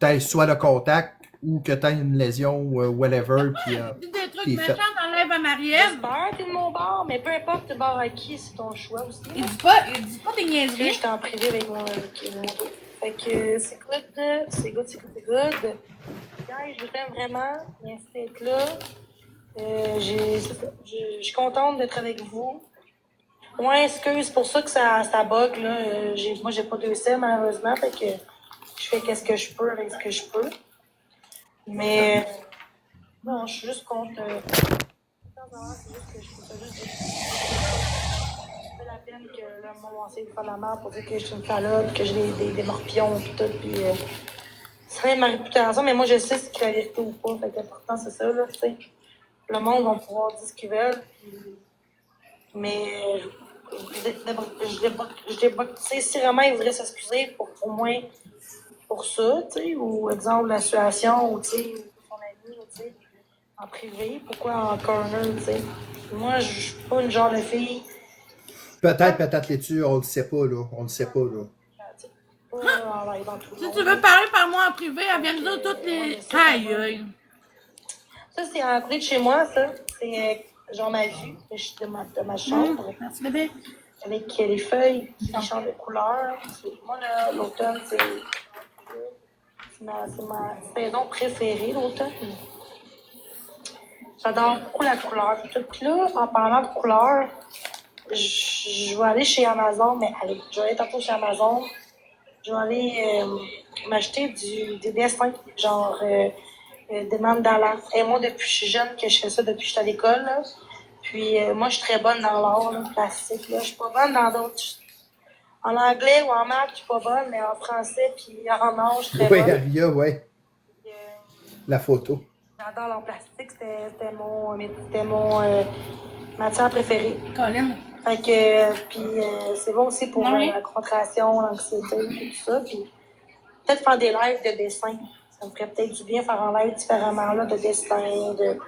ailles soit le contact ou que tu aies une lésion ou whatever. Puis, des trucs méchants dans l'œuvre à Marielle. J'espère, t'es de mon bord, mais peu importe le bord à qui, c'est ton choix aussi. Il dit pas des niaiseries. Je suis en privé avec mon dos. Fait que c'est good, c'est good. Guys, je vous aime vraiment. Merci d'être là. Je suis contente d'être avec vous. Ouais, excuse, c'est pour ça que ça bug, là. Moi, j'ai pas de sel, malheureusement, fait que je fais qu'est-ce que je peux avec ce que je peux. Mais, non, je suis juste contre... c'est juste que je trouve ça juste... Ça fait la peine que le monde essaie de faire la merde pour dire que je suis une calotte, que j'ai des morpions et tout, puis... ça fait ma réputation, mais moi, je sais ce qui est la vérité ou pas, fait que pourtant, c'est ça, là, tu sais. Le monde va pouvoir dire ce qu'ils veulent, mais si vraiment ils voudraient s'excuser pour au moins pour ça, tu sais, ou exemple la situation, ou tu sais, son ami, tu sais, en privé, pourquoi en corner, tu sais? Moi, je suis pas une genre de fille. Peut-être l'es-tu, on le sait pas, là. On le sait pas, là. Pas en live dans tout le Si monde. tu veux parler par moi en privé, elle vient me dire toutes les. Aïe, aïe. Ça, c'est à côté de chez moi, ça. C'est genre ma vue de ma chambre. Merci, bébé. Avec les feuilles qui changent de couleur. Moi, là, l'automne, c'est ma saison préférée, l'automne. J'adore beaucoup la couleur. Puis là, en parlant de couleur, je vais aller chez Amazon, mais allez, je vais aller tantôt chez Amazon. Je vais aller m'acheter des dessins, genre des mandalas. Et moi, depuis que je suis jeune, que je fais ça depuis que je suis à l'école, là. Puis moi, je suis très bonne dans l'art, là, plastique. Là. Je suis pas bonne dans d'autres. En anglais ou en maths, je suis pas bonne, mais en français puis en art, je suis très bonne. Oui, Aria, ouais. La photo. J'adore l'art plastique, c'était mon matière préférée. Colin. Fait que, puis c'est bon aussi pour la concentration, l'anxiété, tout ça. Puis peut-être faire des lives de dessin. Ça me ferait peut-être du bien faire un live différemment, là, de dessin, de...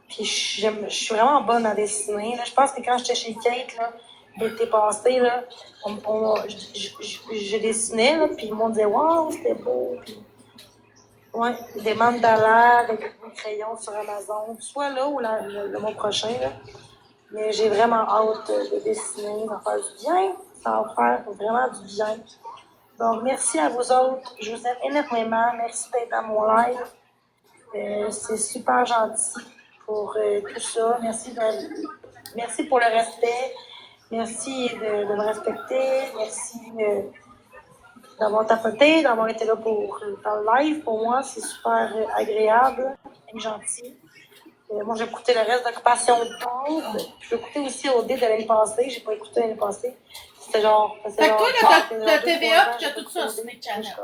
Puis je suis vraiment bonne à dessiner. Là. Je pense que quand j'étais chez Kate, là, l'été passé, là, je dessinais, là, puis ils m'ont dit « Wow, c'était beau! » Ouais, des mandalas avec des crayons sur Amazon, soit là ou le mois prochain. Là. Mais j'ai vraiment hâte de dessiner, d'en faire du bien. Ça va faire vraiment du bien. Donc, merci à vous autres. Je vous aime énormément. Merci d'être dans mon live. C'est super gentil pour tout ça. Merci pour le respect. Merci de me respecter. Merci d'avoir tapoté, d'avoir été là dans le live. Pour moi, c'est super agréable et gentil. Moi, j'ai écouté le reste d'Occupation Double. Je vais écouter aussi OD de l'année passée. J'ai pas écouté l'année passée. C'était genre... Fait que toi, t'as TVA et t'as tout ça sur les channels.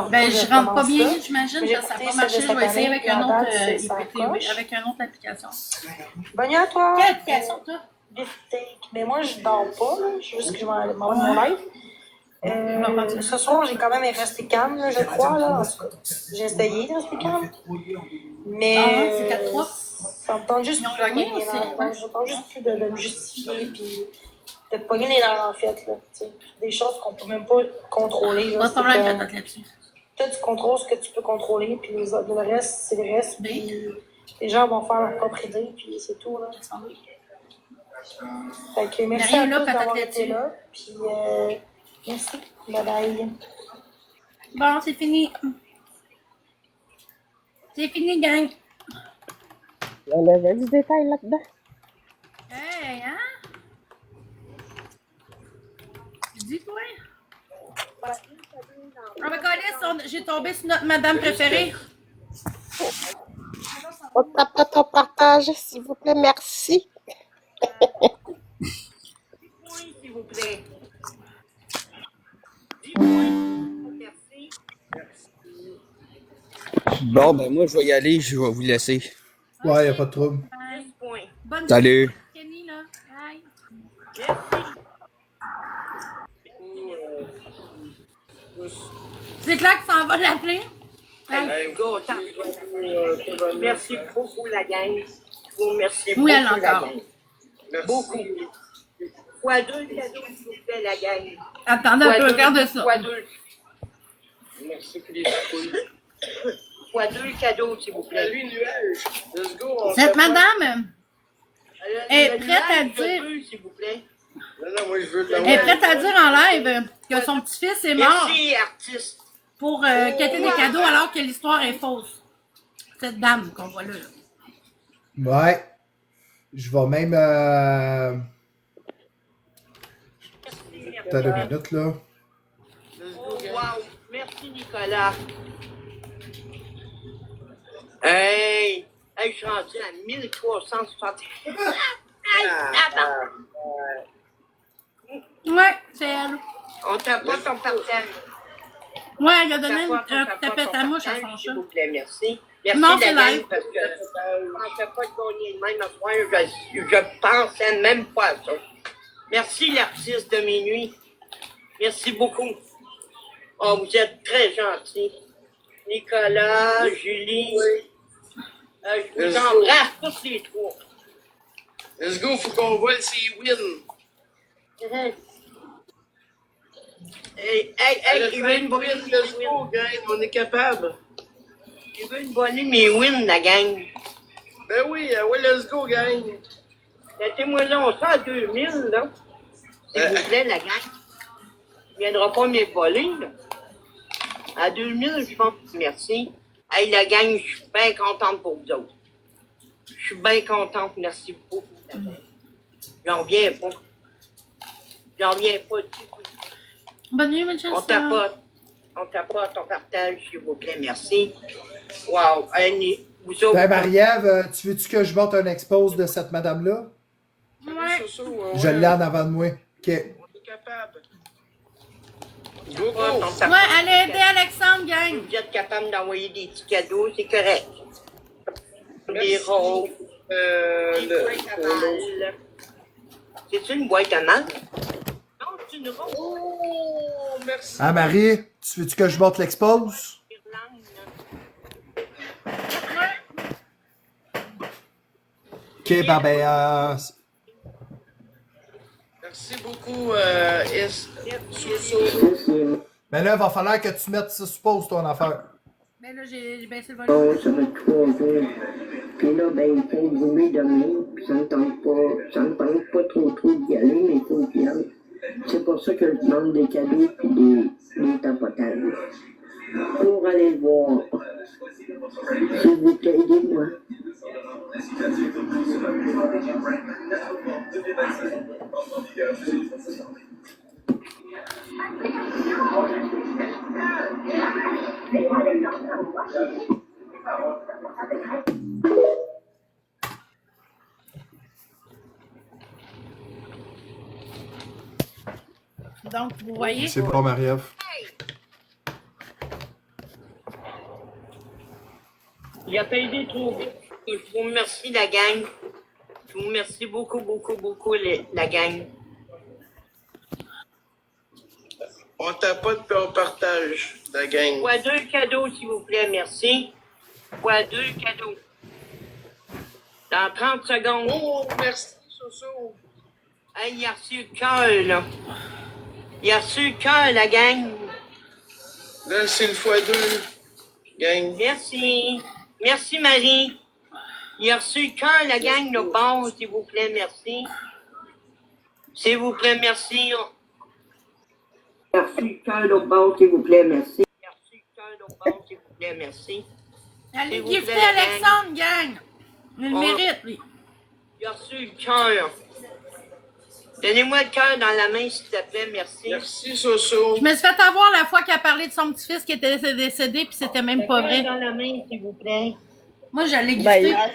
Ben, je rentre pas bien, j'imagine que ça n'a pas marché. Je vais essayer avec un autre IPTV, avec une autre application. Bonne nuit à toi! Quelle application, toi? Mais moi, je dors pas, là. Juste que je m'en vais mon live. Ce soir, j'ai quand même resté calme, là, je crois. Là. J'ai essayé de rester calme. Mais c'est 4-3. ça me tente juste plus de me justifier puis de pogner les nerfs en fait. Là, des choses qu'on peut même pas contrôler. Là, Pas de problème là-dessus. Toi, tu contrôles ce que tu peux contrôler, puis le reste, c'est le reste. Puis les gens vont faire leur propre idée, puis c'est tout. Là. Fait que merci à tous d'avoir été là. Puis merci. Bye bye. Bon, c'est fini. C'est fini, gang. On avait du détail là-dedans. Hey, hein? Dis-toi. Ah, mais Alice, j'ai tombé sur notre madame préférée. On tape ton partage, s'il vous plaît, merci. Oui, s'il vous plaît. Bon, ben moi, je vais y aller, je vais vous laisser. Ouais, y a pas de trouble. Bonne Salut. nuit, Kenny, là. Bye. C'est clair que ça en va l'appeler? Merci beaucoup, la gang. Merci Oui, elle beaucoup, la encore. gang. Beaucoup. Fois 2 cadeaux, s'il vous plaît, la gang. Attendez un peu, regarde ça. Fois 2. Merci pour les couilles. Fois 2 cadeaux, s'il vous plaît. Salut, nuage. Let's go. Cette madame est prête à dire... S'il vous plaît. Non, moi, je veux de la Elle est prête à dire en live que son petit-fils est mort Merci, artiste. pour quêter des cadeaux alors que l'histoire est fausse. Cette dame qu'on voit là. Ouais. Je vais même... T'as 2 minutes, là. Oh, wow. Merci, Nicolas. Hey, je suis rendu à 1360. Ouais, c'est elle. On t'a pas ton partage. Ouais, elle a donné un tapette à mouche à son chat. S'il vous plaît, merci. Merci, Non, la c'est gang, live. parce que je pensais pas de gagner de même à soir. Je pensais même pas à ça. Merci, l'artiste de minuit. Merci beaucoup. Oh, vous êtes très gentils. Nicolas, Julie, Je vous embrasse tous les trois. Let's go, faut qu'on voit s'il win. Hey, il veut une bonne Let's go, gang, on est capable. Il veut une bonne mes wins, la gang. Ben oui, ouais, let's go, gang. Mettez-moi là, on sort à 2000, là. S'il vous plaît, la gang. Il viendra pas me voler, là. À 2000, je pense. Merci. Hey, la gang, je suis bien contente pour vous autres. Je suis bien contente. Merci beaucoup. J'en reviens pas. J'en reviens pas du tout. Bonne nuit, Manchester. On tapote, on partage, s'il vous plaît. Merci. Wow. Hey, vous autres. Ben, Marie-Ève, tu veux-tu que je monte un expose de cette madame-là? Ouais. Je l'ai en avant de moi. OK. On est capable. Go, go. Ouais, allez aider Alexandre, gang. Vous êtes capable d'envoyer des petits cadeaux, c'est correct. Des roses. Des boîtes à mal. C'est-tu une boîte à mal? Non, c'est une rose. Oh, merci. Ah, Marie, tu veux-tu que je monte l'expose? OK, ben, Merci beaucoup, Soso. ben là, il va falloir que tu mettes ça sur pause, ton affaire. Ben là, j'ai baissé le Bon, volume. ça fait 3 heures. Puis là, ben, il faut brûler demain. Puis ça me tente pas trop d'y aller, mais il faut qu'il y aille. C'est pour ça que je demande des cadeaux puis des tapotages. Pour aller le voir. S'il vous plaît, aidez-moi. Donc, vous voyez. C'est bon, Marie-Ève. Il a pas aidé trop vite. Je vous remercie, la gang. Je vous remercie beaucoup, la gang. On tapote puis on partage, la gang. Quoi, 2 cadeaux, s'il vous plaît, merci. Quoi, 2 cadeaux. Dans 30 secondes. Oh, merci, Soso. Hey, il a reçu le cœur, là. Il a reçu le cœur, la gang. Là, c'est le x2, gang. Merci. Merci, Marie. Il a reçu le cœur, la gang, le bon, s'il vous plaît, merci. S'il vous plaît, merci. Il a reçu le cœur au bord, s'il vous plaît, merci. Il a reçu le cœur, le bon, s'il vous plaît, merci. Allez S'il vous gifter plaît, la Alexandre, gang. Il le mérite, lui. Il a reçu le cœur. Donnez-moi le cœur dans la main, s'il te plaît, merci. Merci, Soso. Je me suis fait avoir la fois qu'il a parlé de son petit-fils qui était décédé, puis c'était même pas vrai. Le cœur dans la main, s'il vous plaît. Moi, j'allais Ben, gifter. là,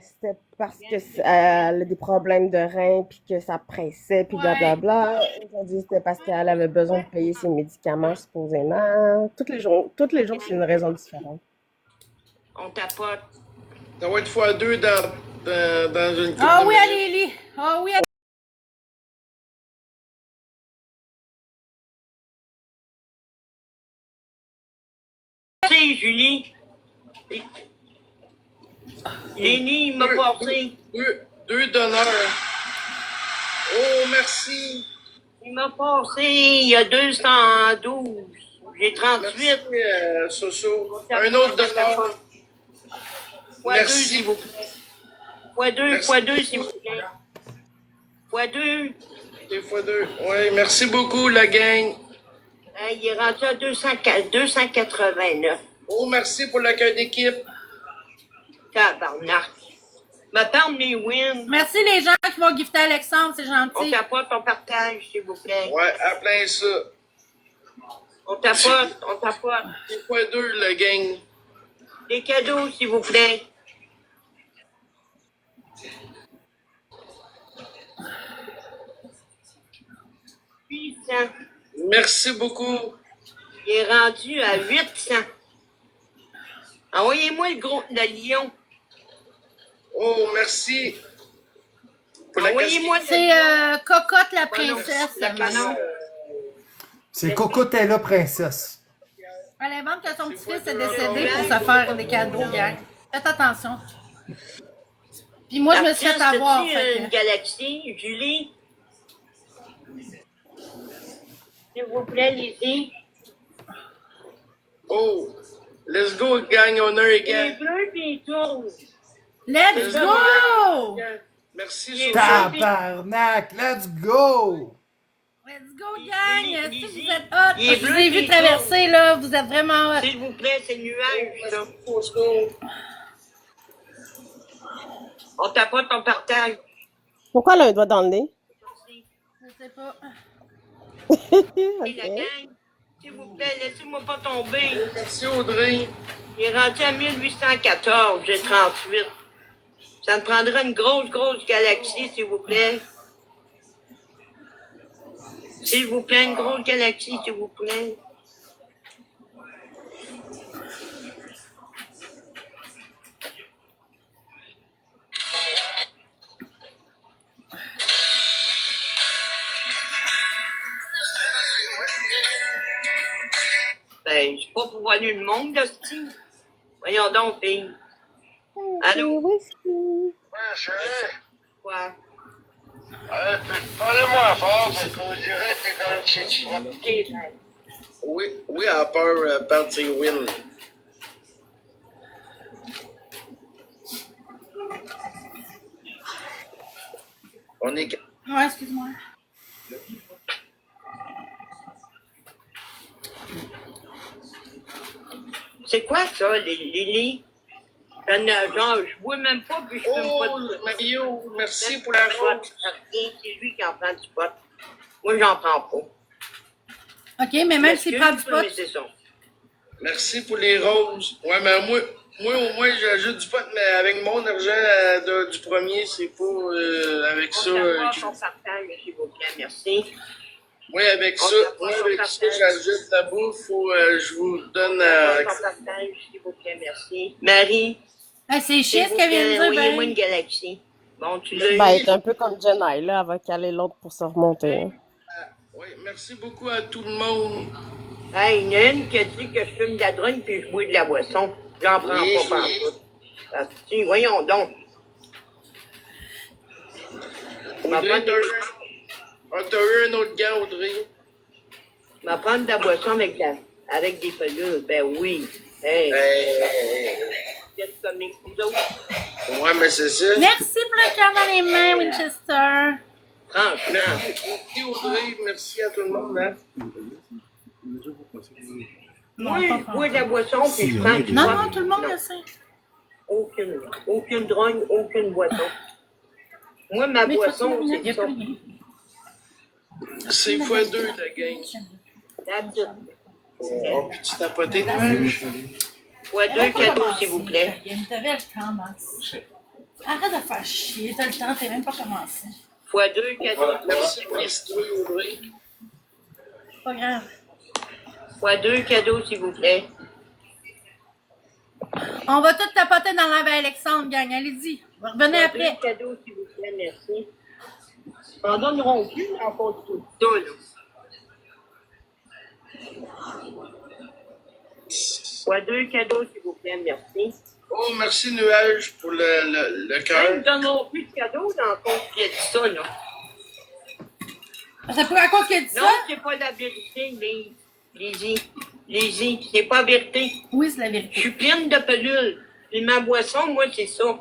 c'était parce que elle a des problèmes de reins, puis que ça pressait, puis blablabla. Aujourd'hui, c'était parce qu'elle avait besoin de payer ses médicaments, supposément. Tous les jours, c'est une raison différente. On tapote. Ça va être x2 dans une coupe Ah de oui, minutes. allez, Lily. Ah oui, Merci, Julie. Lénie, il m'a passé. Deux donneurs. Oh, merci. Il m'a passé, il y a 212. J'ai 38. Merci, Soso. Un autre donneur. Fois 2, Merci. s'il vous plaît. Fois 2, s'il vous plaît. Fois 2. Des x2. Oui, merci beaucoup, la gang. Il est rendu à 289. Oh, merci pour l'accueil d'équipe. Tabarnak. M'attendre les wins. merci les gens qui vont gifter Alexandre, c'est On gentil. tapote, on partage, s'il vous plaît. Ouais, à plein ça. On tapote, on tapote. Des x2, la gang. Des cadeaux, s'il vous plaît. Puissant. Merci beaucoup. Il est rendu à 800. Envoyez-moi le gros de lion. Oh, merci. Pour la Envoyez-moi C'est Cocotte la princesse. le canon. C'est Cocotella Princesse. Elle invente que son petit-fils est décédé pour se faire des cadeaux, gang. Faites attention. Puis moi, je me suis fait avoir. Une galaxie, Julie? S'il vous plaît, Lizzie. Oh, let's go, gang, on a un gang. Les bleus, puis ils tournent. Let's go! Merci, Tabarnak, let's go! Let's go, gang! Si vous êtes hot, je vous ai vu traverser, là, vous êtes vraiment hot. S'il vous plaît, c'est nuage, là. On tapote, on partage. Pourquoi elle a un doigt dans le nez? Je sais pas. Okay. La gang, s'il vous plaît, laissez-moi pas tomber. Merci, Audrey. Il est rendu à 1814, j'ai 38. Ça me prendrait une grosse galaxie, s'il vous plaît. S'il vous plaît, une grosse galaxie, s'il vous plaît. Ben, je suis pas pour voir le monde, là, c'ti. Voyons donc, fille. Allô? Ouais, chérie. Quoi? Parlez-moi fort, parce qu'on dirait que t'es dans le chichi. Oui, à part partir win. On est... Ouais, excuse-moi. C'est quoi ça, Lily? Genre, je vois même pas, puis je fume pas de... Mario, merci pour la rose. C'est lui qui en prend du pot. Moi, j'en prends pas. OK, mais même s'il prend du pot... Mais c'est ça. Merci pour les roses. Ouais, mais moi au moins, j'ajoute du pot, mais avec mon argent du premier, c'est pas avec ça. On partage, s'il vous plaît, merci. Oui, avec ça, j'ajoute la bouffe, je vous donne... On partage, s'il vous plaît, merci. Marie? Ah, c'est chiant ce qu'elle vient de dire, envoyez-moi une galaxie. Bon, tu l'as eu. Ben, elle est un peu comme Jenny, là, elle va caler l'autre pour se remonter. Oui, merci beaucoup à tout le monde. Hey, il y en a une qui a dit que je fume de la drogue puis je bois de la boisson. J'en prends pas partout. Parce que, voyons donc. Audrey, t'as eu un autre gars, Audrey? Je vais prendre de la boisson avec des pelules. Ben oui. Hey. Comme les autres. Ouais, mais c'est ça. Merci pour le cœur dans les mains, Winchester. Franchement. Merci, Audrey. Merci à tout le monde. Hein? Moi, je bois de la boisson puis je prends du Non, tout le monde le sait. Aucune drogue, aucune boisson. Moi, ma boisson, c'est ça. C'est x2 la game. On peut-tu tapoter de nuage? x2 cadeaux, s'il vous plaît. Arrête de faire chier, t'as le temps, t'es même pas commencé. x2 cadeaux. Merci, Audrey. Pas grave. x2 cadeaux, s'il vous plaît. On va tout tapoter dans la baie Alexandre, gang. Allez-y. Revenez après. x2 cadeaux, s'il vous plaît, merci. En donneront plus, en compte tout ça, là. x2 cadeaux, s'il vous plaît, merci. Oh, merci, Nuage, pour le cœur. Ils ne donneront plus de cadeaux dans le compte qui a dit ça, là. Ça peut raconter qu'il a dit ça? Non, c'est pas la vérité, Lizzie, c'est pas la vérité. Oui, c'est la vérité. Je suis pleine de pelules. Et ma boisson, moi, c'est ça.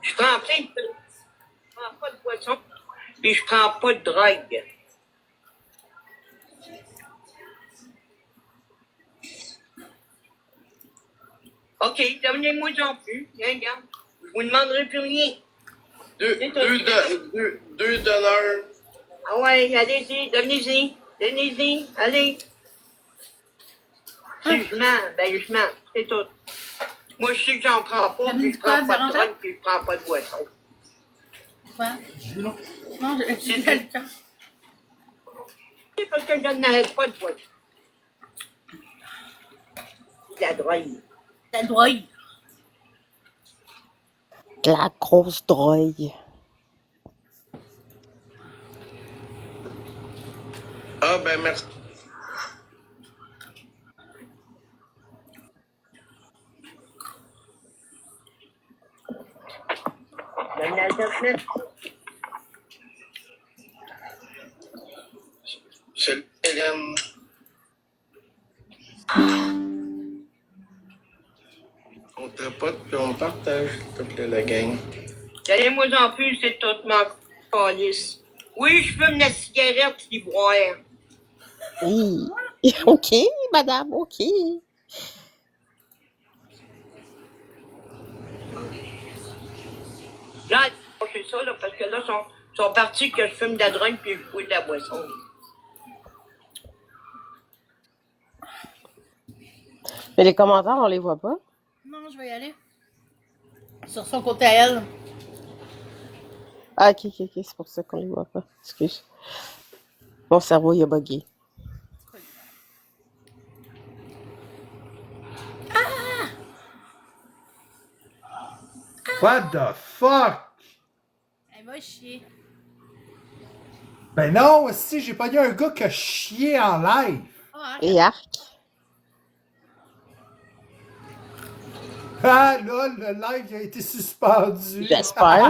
Je prends plein de pelules. Je prends pas de boisson. Puis je prends pas de drogue. OK, donnez-moi-en plus. Viens, regarde. Je vous demanderai plus rien. Deux donneurs. Ah ouais, allez-y, donnez-y, allez. Si je mens, ben je mens, c'est tout. Moi, je sais que j'en prends pas, puis je prends pas de drogue, puis je prends pas de boisson. Quoi? Non, j'ai quelqu'un. C'est parce que je n'arrête pas de boisson. La drogue. La drogue. La grosse drogue. Ah, ben merci. Un alternate. Salut, Hélène. On tapote puis on partage, s'il te plaît, la gang. Donnez-moi en plus, c'est tout mon calice. Oui, je fume la cigarette et boire. Oui. OK, madame, OK. Là, c'est ça, là, parce que là, ils sont partis que je fume de la drogue puis je bois de la boisson. Mais les commentaires, on les voit pas. Non, je vais y aller. Sur son côté à elle. Ah, ok, c'est pour ça qu'on les voit pas. Excuse. Mon cerveau, il a bugué. What the fuck? Elle va chier. Ben non, si j'ai pas dit un gars qui a chié en live. Et arc. Ah là, le live a été suspendu. J'espère.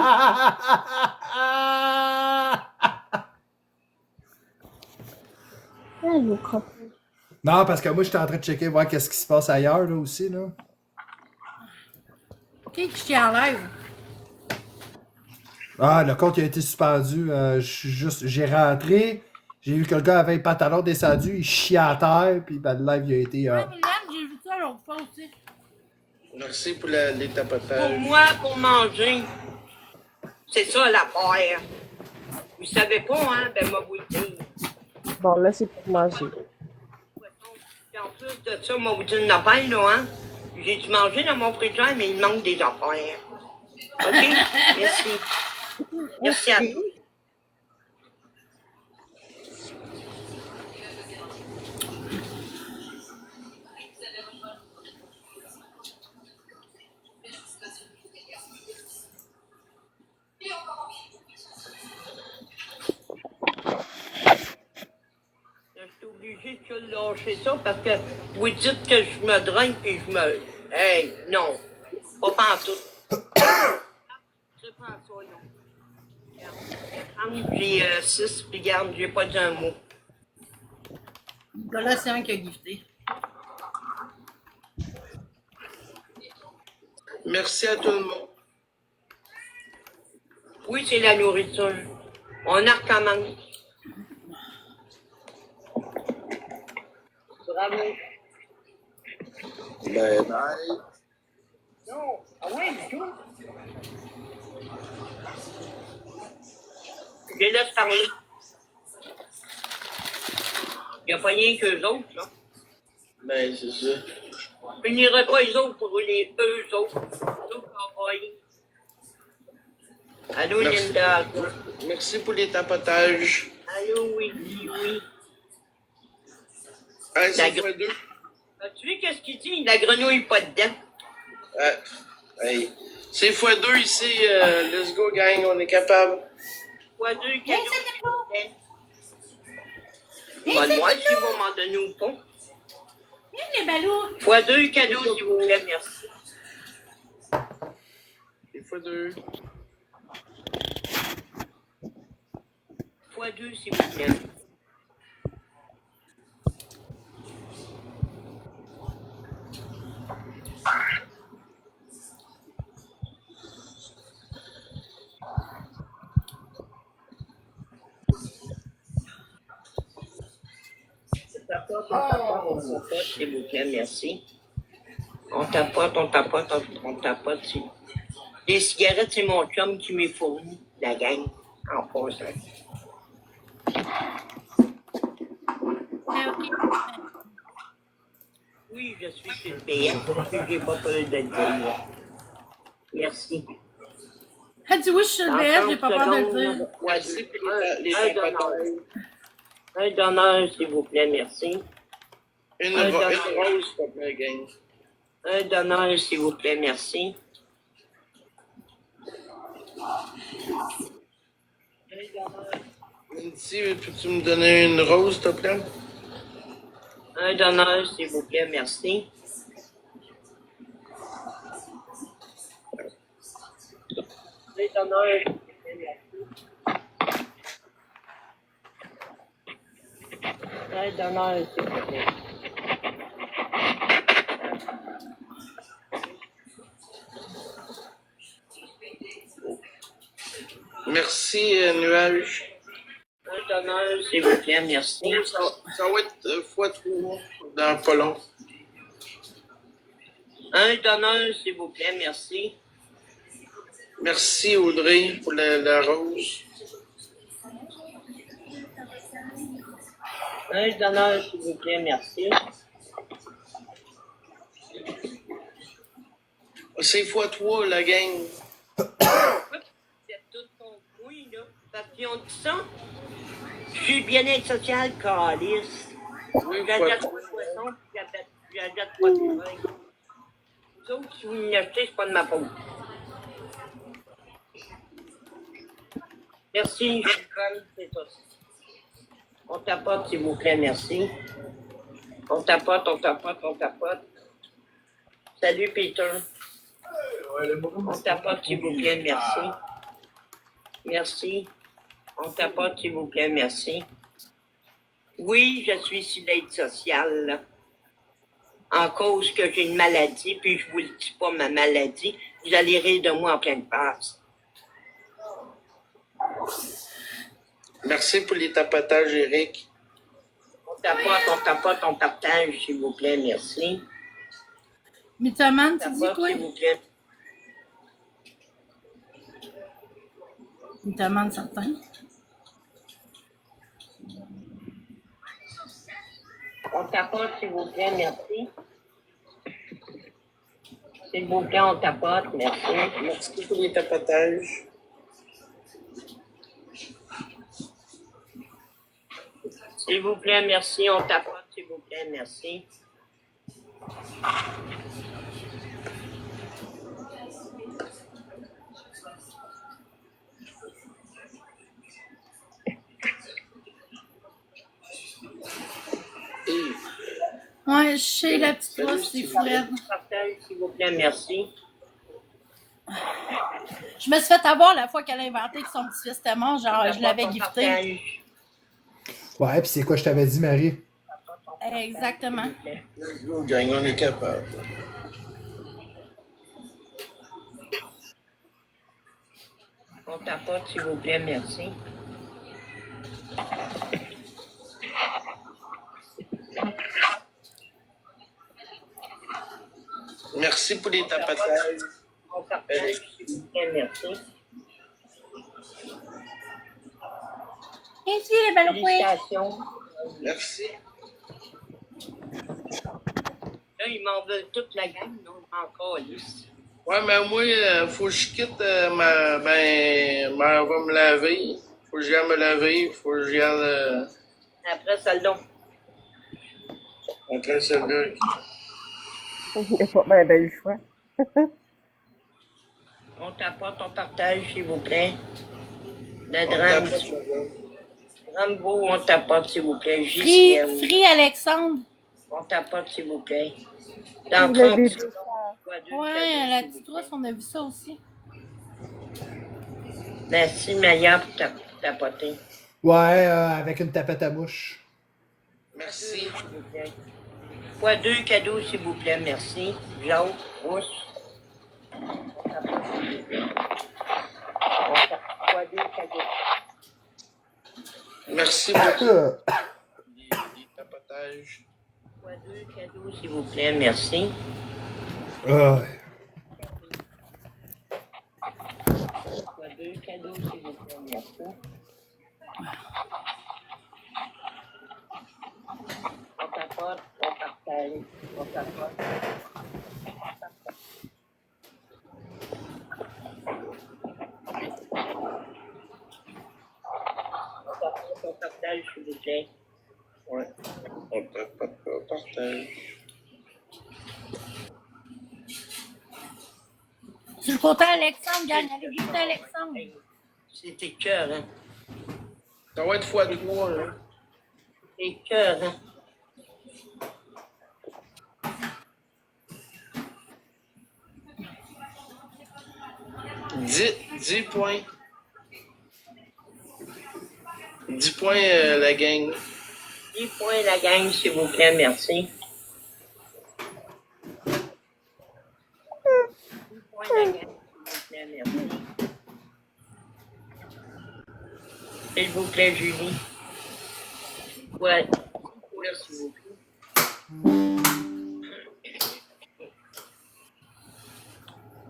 Non, parce que moi, j'étais en train de checker, voir qu'est-ce qui se passe ailleurs, là, aussi, là. Qui chie en live? Ah, le compte a été suspendu. J'ai rentré, j'ai vu que le gars avait un pantalon descendu, il chiait à terre, puis ben, le live, il a été... J'ai vu ça l'autre fois aussi. Merci pour les tapotages. Pour moi, pour manger, c'est ça l'affaire. Vous savez pas, hein? Ben, moi, vous le dire. Bon, là, c'est pour manger. Et en plus de ça, moi, vous dire une affaire, là, hein? J'ai dû manger dans mon frigidaire, mais il manque des affaires. OK? Merci. Merci à vous. Je suis obligée de lâcher ça parce que vous dites que je me draine et je me... Hey, non. Pas pantoute. C'est pas ça, non. J'ai 6, puis garde, j'ai pas dit un mot. Là, c'est un qui a gifté. Merci à tout le monde. Oui, c'est la nourriture. On recommence. Bravo. Bye bye. Non, ah ouais, du tout. Je les laisse parler. Il n'y a pas rien qu'eux autres, là. Ben, c'est ça. Je finirai pas les autres pour les eux autres. Eux autres envoyés. Allô, Merci. Linda. Merci pour les tapotages. Allô, oui, oui. Hey, c'est fois 2. As-tu vu qu'est-ce qu'il dit? La grenouille pas dedans. Hey. C'est x2 ici. Let's go, gang. On est capable. x2, cadeau. Moi, si vous m'en donnez ou pas. Viens les ballots. x2, cadeau, s'il vous plaît, merci. Et x2. x2, s'il vous plaît. S'il vous plaît, merci. On tapote. Les cigarettes, c'est mon chum qui m'est fourni, la gang, en passant. Oui, je suis sur le PM, j'ai pas peur de le dire. Merci. Elle dit oui, je suis sur le BS, j'ai pas peur de le dire. Merci pour un donneur, s'il vous plaît, merci. Une Un rose, donneur, s'il te plaît, gang. un donneur, s'il vous plaît, merci. Lindsay, peux-tu me donner une rose, s'il te plaît? Un donneur, s'il vous plaît, merci. Donne un. Donne un, s'il vous plaît. Merci, Nuage. Un donneur, s'il vous plaît, merci. Ça va être x3 dans pas long. Un donneur, s'il vous plaît, merci. Merci, Audrey, pour la rose. Un donneur, s'il vous plaît, merci. C'est x3, la gang. C'est tout compris, là. Parce qu'ils ont dit ça. Je suis bien-être social, calice. J'achète pas de poisson, puis j'achète pas de vin. Vous autres, si vous m'achetez, c'est pas de ma faute. Merci, je suis conne, c'est ça. On tapote, s'il vous plaît, merci. On tapote, on tapote, on tapote. Salut, Peter. On tapote, s'il vous plaît, merci. Merci. On tapote, s'il vous plaît, merci. Oui, je suis sur l'aide sociale, là. En cause que j'ai une maladie, puis je vous le dis pas, ma maladie, vous allez rire de moi en pleine face. Merci pour les tapotages, Eric. On tapote, on partage, s'il vous plaît, merci. Mythomane, tu dis quoi? S'il vous plaît. Mythomane, certain. On tapote, s'il vous plaît, merci. S'il vous plaît, on tapote, merci. Merci pour les tapotages. S'il vous plaît, merci. On tapote, s'il vous plaît, merci. Ouais, je sais, la petite roche, c'est Fred. Partage, s'il vous plaît, merci. Je me suis fait avoir la fois qu'elle a inventé que son petit-fils était mort, genre, je l'avais gifté. Ouais, puis c'est quoi je t'avais dit, Marie? Exactement. Gang, on est capable. On tapote, s'il vous plaît, merci. Merci pour les tapotages. On partage, s'il vous plaît, merci. Merci, les belles Félicitations. Merci. Là, ils m'en veulent toute la gang, non? Encore lisse. Ouais, mais moi, faut que je quitte ma va me laver. Faut que j'y aille me laver. Faut que j'y aille. Après, salon. Après celle-là. Il n'y a pas bien le choix. On tapote, on partage, s'il vous plaît. Le drame. Rambo, on tapote, s'il vous plaît. Free Alexandre. On tapote, s'il vous plaît. Dans 30 ouais, la petite rousse, on a vu ça aussi. Merci, Maya, pour tapoter. Ouais, avec une tapette à mouche. Merci. Fois 2 cadeaux, s'il vous plaît, merci. Jaune, rousse. Fois 2 cadeaux. Merci beaucoup. Les tapotages. Fois 2 cadeaux, s'il vous plaît, merci. Ouais. Fois 2 cadeaux, s'il vous plaît, merci. On tapote, on partage, on tapote. On partage, s'il vous plaît. Ouais. On tapote, on partage. Sur le côté Alexandre, gagne. Allez, gifter Alexandre. C'était cœur, hein. Ça va être x3, là. C'est cœur, hein. 10 points. 10 points, la gang. 10 points, la gang, s'il vous plaît, merci. 10 points, la gang, s'il vous plaît, merci. S'il vous plaît, Julie. Ouais, s'il vous plaît.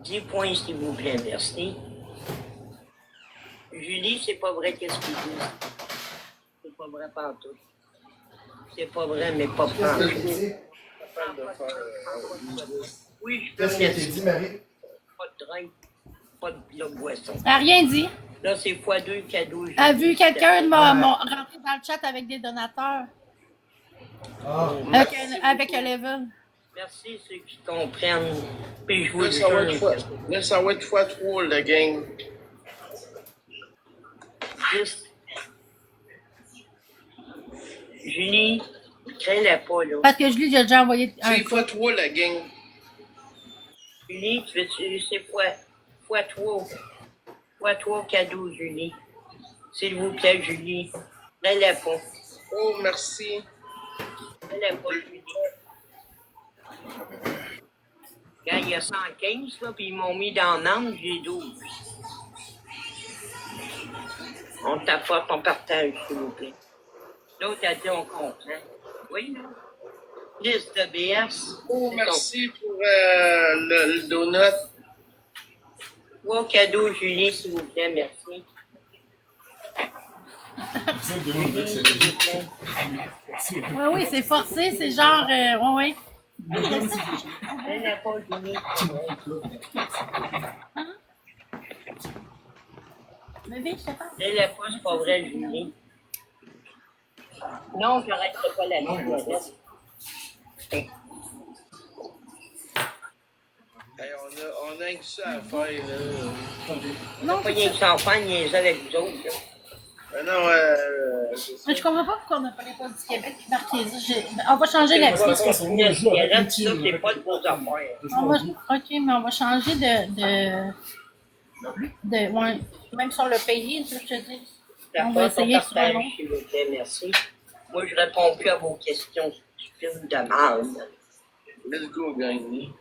10 points, s'il vous plaît, merci. Julie, c'est pas vrai qu'est-ce qu'il dit. C'est pas vrai partout. C'est pas vrai, mais pas partout. Oui, je peux Qu'est-ce que tu dit, Marie? Pas de drink, pas de boisson. Elle n'a rien dit. Là, c'est x2 cadeau. Elle a vu quelqu'un rentrer dans le chat avec des donateurs. Avec un level. Merci ceux qui comprennent. Puis je vous Là, ça va être x3, la gang. Juste. Julie, crains-la pas, là. Parce que Julie, j'ai déjà envoyé un. C'est x3, la gang. Julie, tu veux-tu, c'est x3. x3 cadeau, Julie. S'il vous plaît, Julie. Crains-la pas. Oh, merci. Crains-la pas, Julie. Quand il y a 115, là, puis ils m'ont mis dans l'âme, j'ai 12. On t'apporte, on partage, s'il vous plaît. L'autre a dit, on comprend. Oui, non? Liste de BS. Oh, merci pour le donut. 3 cadeaux, Julie, s'il vous plaît, merci. Oui, c'est forcé, c'est genre. Oui. Elle n'a pas Julie. Bébé, je sais pas. Elle n'a pas, c'est pas vrai, Julie. Non, j'arrêterai pas la nuit. Hey, on a que ça à faire, là. Non, pas rien que ça en faire, niaiser avec vous autres, là. Mais non, Mais je comprends pas pourquoi on n'a pas les postes du Québec marqué ça. On va changer la C'est pas de vos affaires. OK, mais on va changer ouais, même sur le pays, je te dis. On va essayer sur le nom. S'il vous plaît, merci. Moi, je réponds plus à vos questions stupides de merde. Let's go, gang.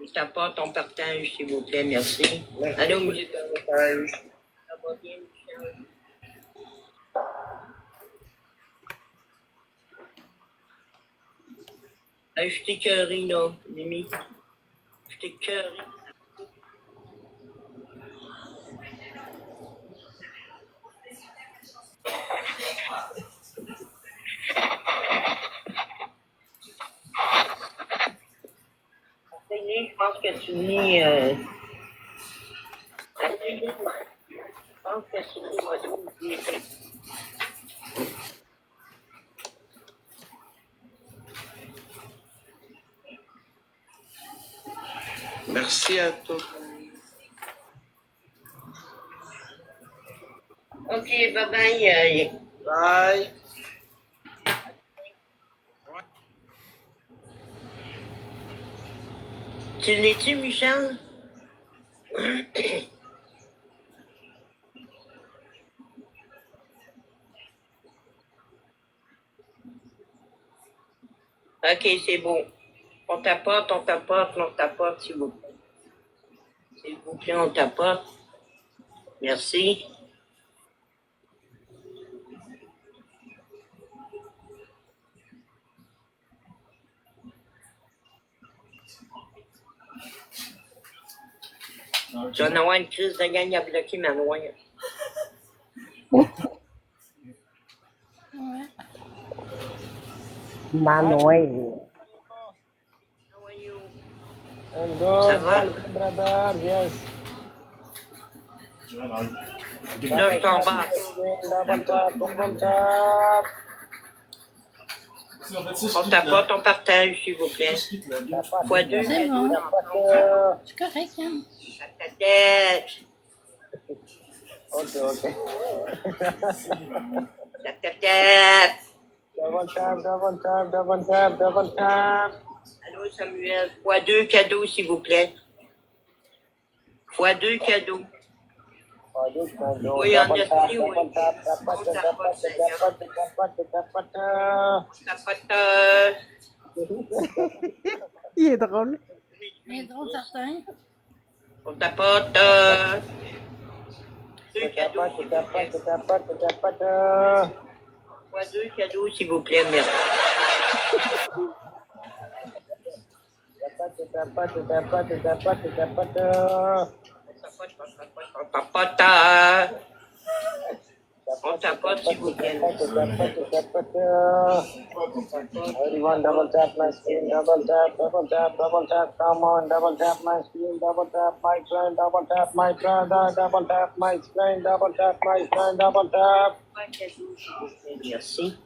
Je t'apporte ton partage, s'il vous plaît, merci. Allô, musique de partage. Ça va bien, Michel? Je t'écœuré, là, Mimi. Je t'écœuré. Je pense que tu lis. Je pense que tu lis votre oublié. Merci à toi. Ok, bye bye. Bye. Tu l'es-tu, Michel? Ok, c'est bon. On t'apporte, s'il vous plaît. S'il vous plaît, on t'apporte. Merci. Tu vas en avoir une crise de gang à bloquer ma noix. Manuel. Ça va? Là, je t'en bats. On t'apporte, on partage, s'il vous plaît. Fois 2. C'est bon. C'est correct, hein? Ta tête. Ok. Ta tête. Double tap. Allô, Samuel. Fois 2 cadeaux, s'il vous plaît. Fois 2 cadeaux. Oui, en esprit, oui. Il est drôle. Il est drôle, certain. On tapote. 2 cadeaux, s'il vous plaît. Fois 2 cadeaux, s'il vous plaît, merci. On tapote, s'il vous plaît. Everyone double tap my screen, double tap, come on, double tap my screen, double tap my screen, double tap my brother, double tap my screen, double tap my screen, double tap. Merci.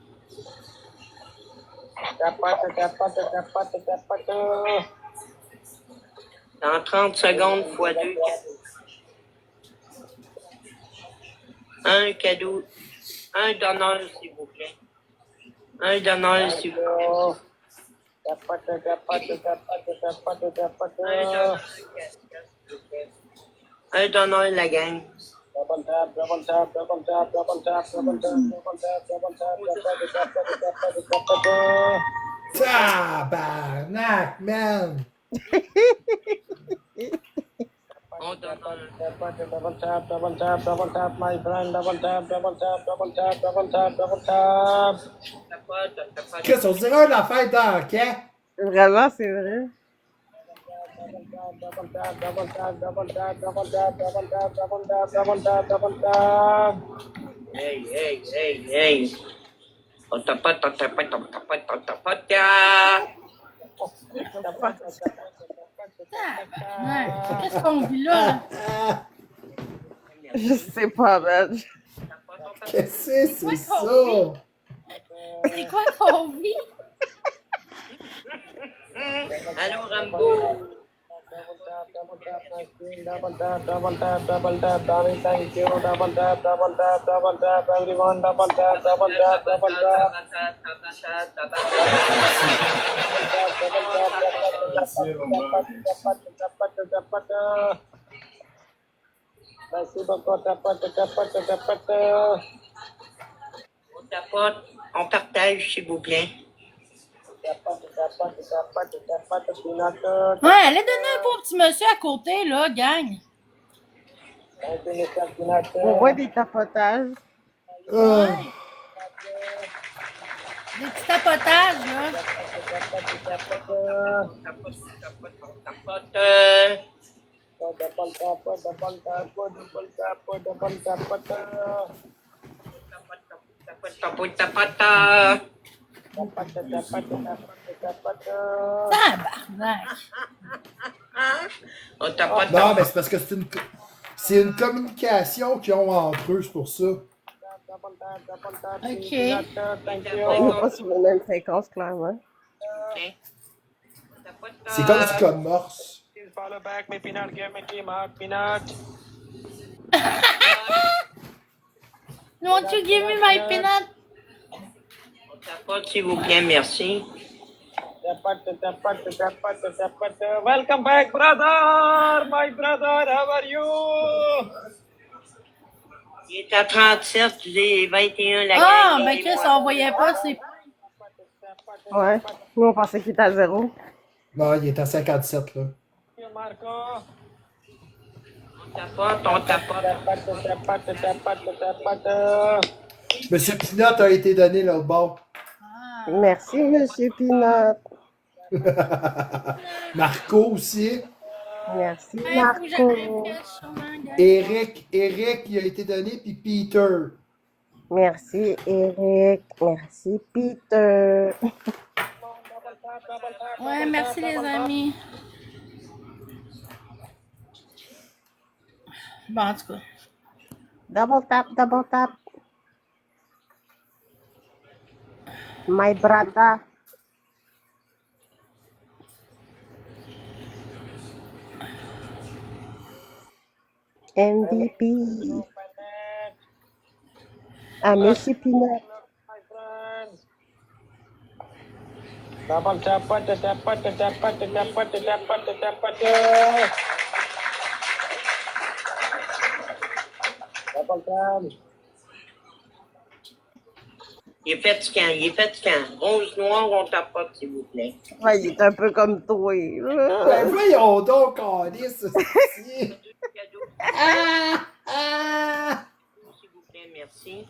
Dans 30 secondes, fois 2 cadeaux. Un cadeau. Un donneur, s'il vous plaît. Un donneur, s'il vous plaît. Un donneur, la gang. Double tap, double tap, double tap, double tap, double tap, double tap, double tap, double tap. Tabarnak, man! On donne double tap, double tap, double tap, my friend, double tap, double tap, double tap, double tap, double tap. Qu'est-ce qu'on dirait une affaire dans le camp? Vraiment, c'est vrai. Double tap, double tap, double tap, double tap, double tap, double tap, double tap, double tap. Hey. On tapote. Qu'est-ce qu'on vit là? Je sais pas, man. Qu'est-ce que c'est ça? C'est quoi qu'on vit? Allô, Rambo. Double tap my screen, double tap, double tap, double tap, Tommy, thank you, double tap, everyone, double tap, double tap, double tap. Merci beaucoup, tapote. On tapote, on partage, s'il vous plaît. Ouais, allez donner un beau petit monsieur à côté, là, gang. On voit des tapotages. Ouais. Des petits tapotages, là. Tabarnak. On tapote. Non, mais c'est parce que c'est une communication qu'ils ont entre eux, c'est pour ça. OK. On n'est pas sur la même fréquence, clairement. C'est comme du code morse. Follow back, me peanut, give me peanut. Won't you give me my peanut? On tapote, s'il vous plaît, merci. Welcome back, brother! My brother, how are you? Il est à 37, j'ai 21, la Ah, gang. ben Chris, on voyait pas, c'est... Ouais. Nous, on pensait qu'il était à 0. Non, il est à 57, là. On tapote. Monsieur Pinot a été donné l'autre bord. Merci, Monsieur Pinot. Marco aussi. Merci, Marco. Eric, il a été donné, puis Peter. Merci, Eric. Merci, Peter. Ouais, merci les amis. Bon, en tout cas. Double tap, double tap. My brother. MVP. À Monsieur Pinot. Double tap, butter, tap, butter, tap, butter, tap, butter, tap, butter, tap, butter. Double tap. Il est fatigant, il est fatigant. Rose noire, on tapote, s'il vous plaît. Ouais, il est un peu comme toi. Ben voyons donc, Alice. S'il vous plaît, merci.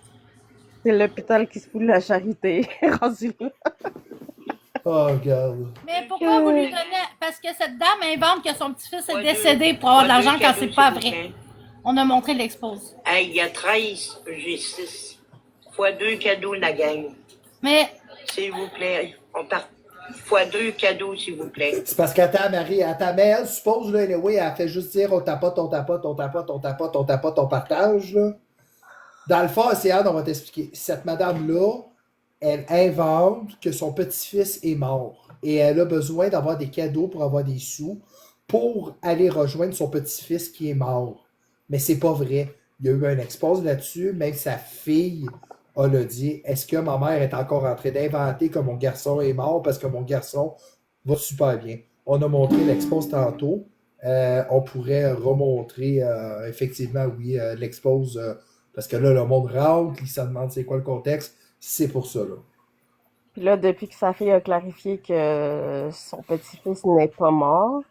C'est l'hôpital qui se fout de la charité. Rendu là. Oh, regarde. Mais pourquoi vous lui donnez... Parce que cette dame invente que son petit-fils est décédé pour avoir de l'argent quand c'est pas vrai. On a montré l'expose. Hey, il y a 13, j'ai 6. Fois 2 cadeaux, la gang. Mais... S'il vous plaît, on part. Fois 2 cadeaux, s'il vous plaît. C'est parce qu'attends, Marie, attends, mais elle suppose, là, anyway, elle fait juste dire on tapote, on tapote, on tapote, on tapote, on tapote, on partage, là. Dans le fond, c'est Anne, on va t'expliquer. Cette madame-là, elle invente que son petit-fils est mort. Et elle a besoin d'avoir des cadeaux pour avoir des sous pour aller rejoindre son petit-fils qui est mort. Mais c'est pas vrai. Il y a eu un expose là-dessus, même sa fille a le dit. Est-ce que ma mère est encore en train d'inventer que mon garçon est mort parce que mon garçon va super bien? On a montré l'expose tantôt. On pourrait remontrer effectivement, oui, l'expose. Parce que là, le monde rentre, il se demande c'est quoi le contexte. C'est pour ça, là. Puis là, depuis que sa fille a clarifié que son petit-fils n'est pas mort,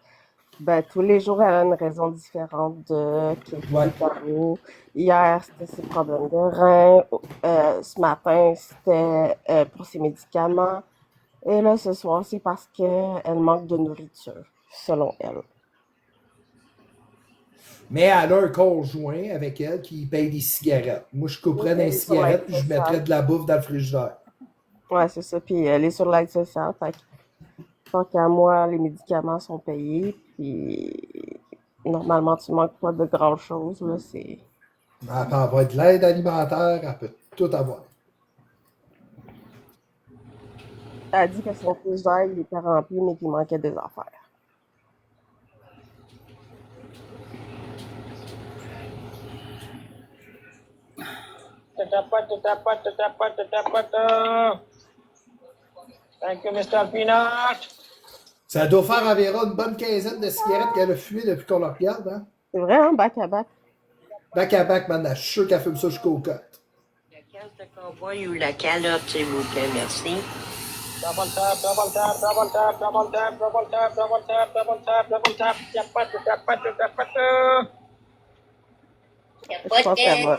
ben, tous les jours, elle a une raison différente de qu'il est parmi. Hier, c'était ses problèmes de rein. Ce matin, c'était pour ses médicaments. Et là, ce soir, c'est parce qu'elle manque de nourriture, selon elle. Mais elle a un conjoint avec elle qui paye des cigarettes. Moi, je couperais des cigarettes et je mettrais de la bouffe dans le frigidaire. Ouais, c'est ça. Puis elle est sur l'aide sociale. Fait que, tant qu'à moi, les médicaments sont payés. Puis normalement, tu manques pas de grand-chose. Là, c'est... Elle peut avoir de l'aide alimentaire, elle peut tout avoir. Elle a dit que son frigidaire, il était rempli, mais qu'il manquait des affaires. Thank you, Mr. Peanut. Ça doit faire environ une bonne quinzaine de cigarettes qu'elle a fumé depuis qu'on la regarde, hein? C'est vrai, hein? Back à back. Back à back, man. Je suis sûr qu'elle fume ça jusqu'au côtes. La case de cowboy ou la calotte, s'il vous plaît, merci. Double tap, double tap, double tap, double tap, double tap, double tap, double tap, double tap, Je pense qu'elle va.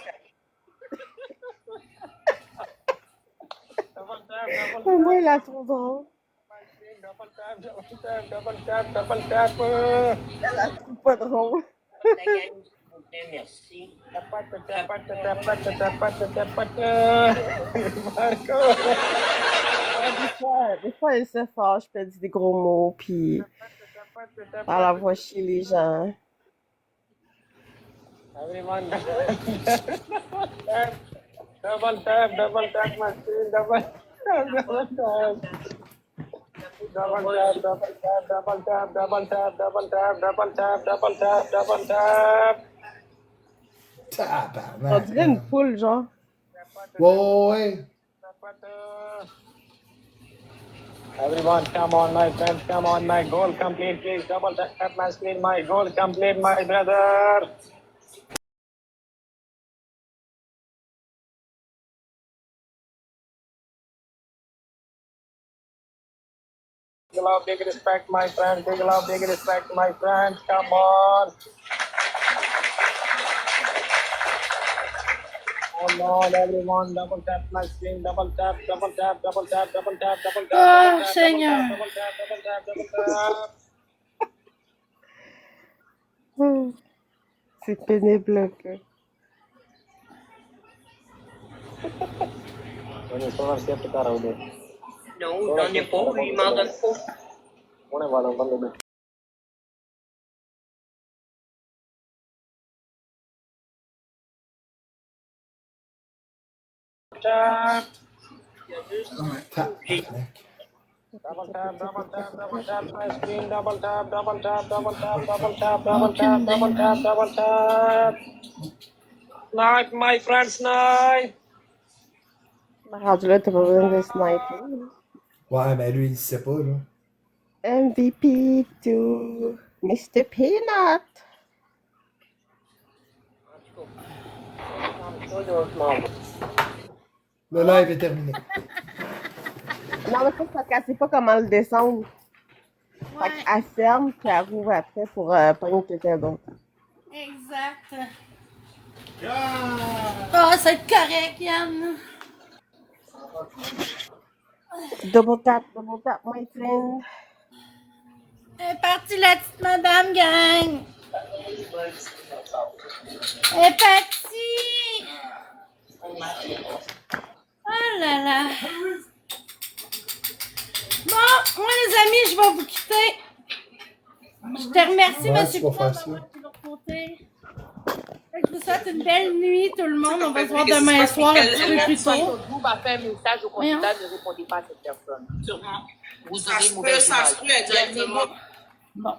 Moi, il a trop drôle. Double tap, double tap, double tap, double tap. Elle a trop pas drôle. La gang, s'il vous plaît, merci. Des fois, elle se fâche, puis elle dit des gros mots, puis elle la voit chier les gens. Everyone, double tap, machine, double tap. Double tap, double tap, double tap, double tap, double tap, double tap, double tap, double tap. On dirait une poule, genre. Ouais. Everyone, come on, my friends, come on, my goal complete, please. Double tap my screen, my goal complete, my brother. Big love, big respect, my friends. Big love, big respect, my friends. Come on. Come on, everyone. Double tap my screen. Double tap, double tap, double tap, double tap, double tap. Oh, Seigneur. Double tap, double tap, double tap. C'est pénible un peu. Non, j'en ai pas, il m'en donne pas. Double tap, double tap, double tap my screen. Double tap, double tap, double tap, double tap, double tap, double tap, double tap. Snipe, my friend, snipe. Rendu là, t'as pas besoin de sniper. Ouais, mais lui, il sait pas, là. MVP to Mr. Peanut. Le live est terminé. Non, mais ça, c'est parce qu'elle sait pas comment le descendre. Fait qu'elle ferme, puis elle rouvre après pour prendre quelqu'un d'autre. Exact. Ah, c'est correct, Yann. Double tap, my friend. Elle est partie la petite madame, gang. Elle est partie. Oh là là. Bon, moi les amis, je vais vous quitter. Je te remercie, monsieur Pierre, d'avoir été de l'autre côté. Je vous souhaite une belle nuit, tout le monde. On va se voir demain soir un petit peu plus tôt. Vous va faire un message au candidat, ne répondez pas à cette personne. Sûrement. Vous aurez une mauvaise image. Bon.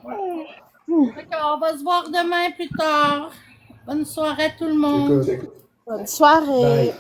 On va se voir demain plus tard. Bonne soirée tout le monde. Bonne soirée. Bye.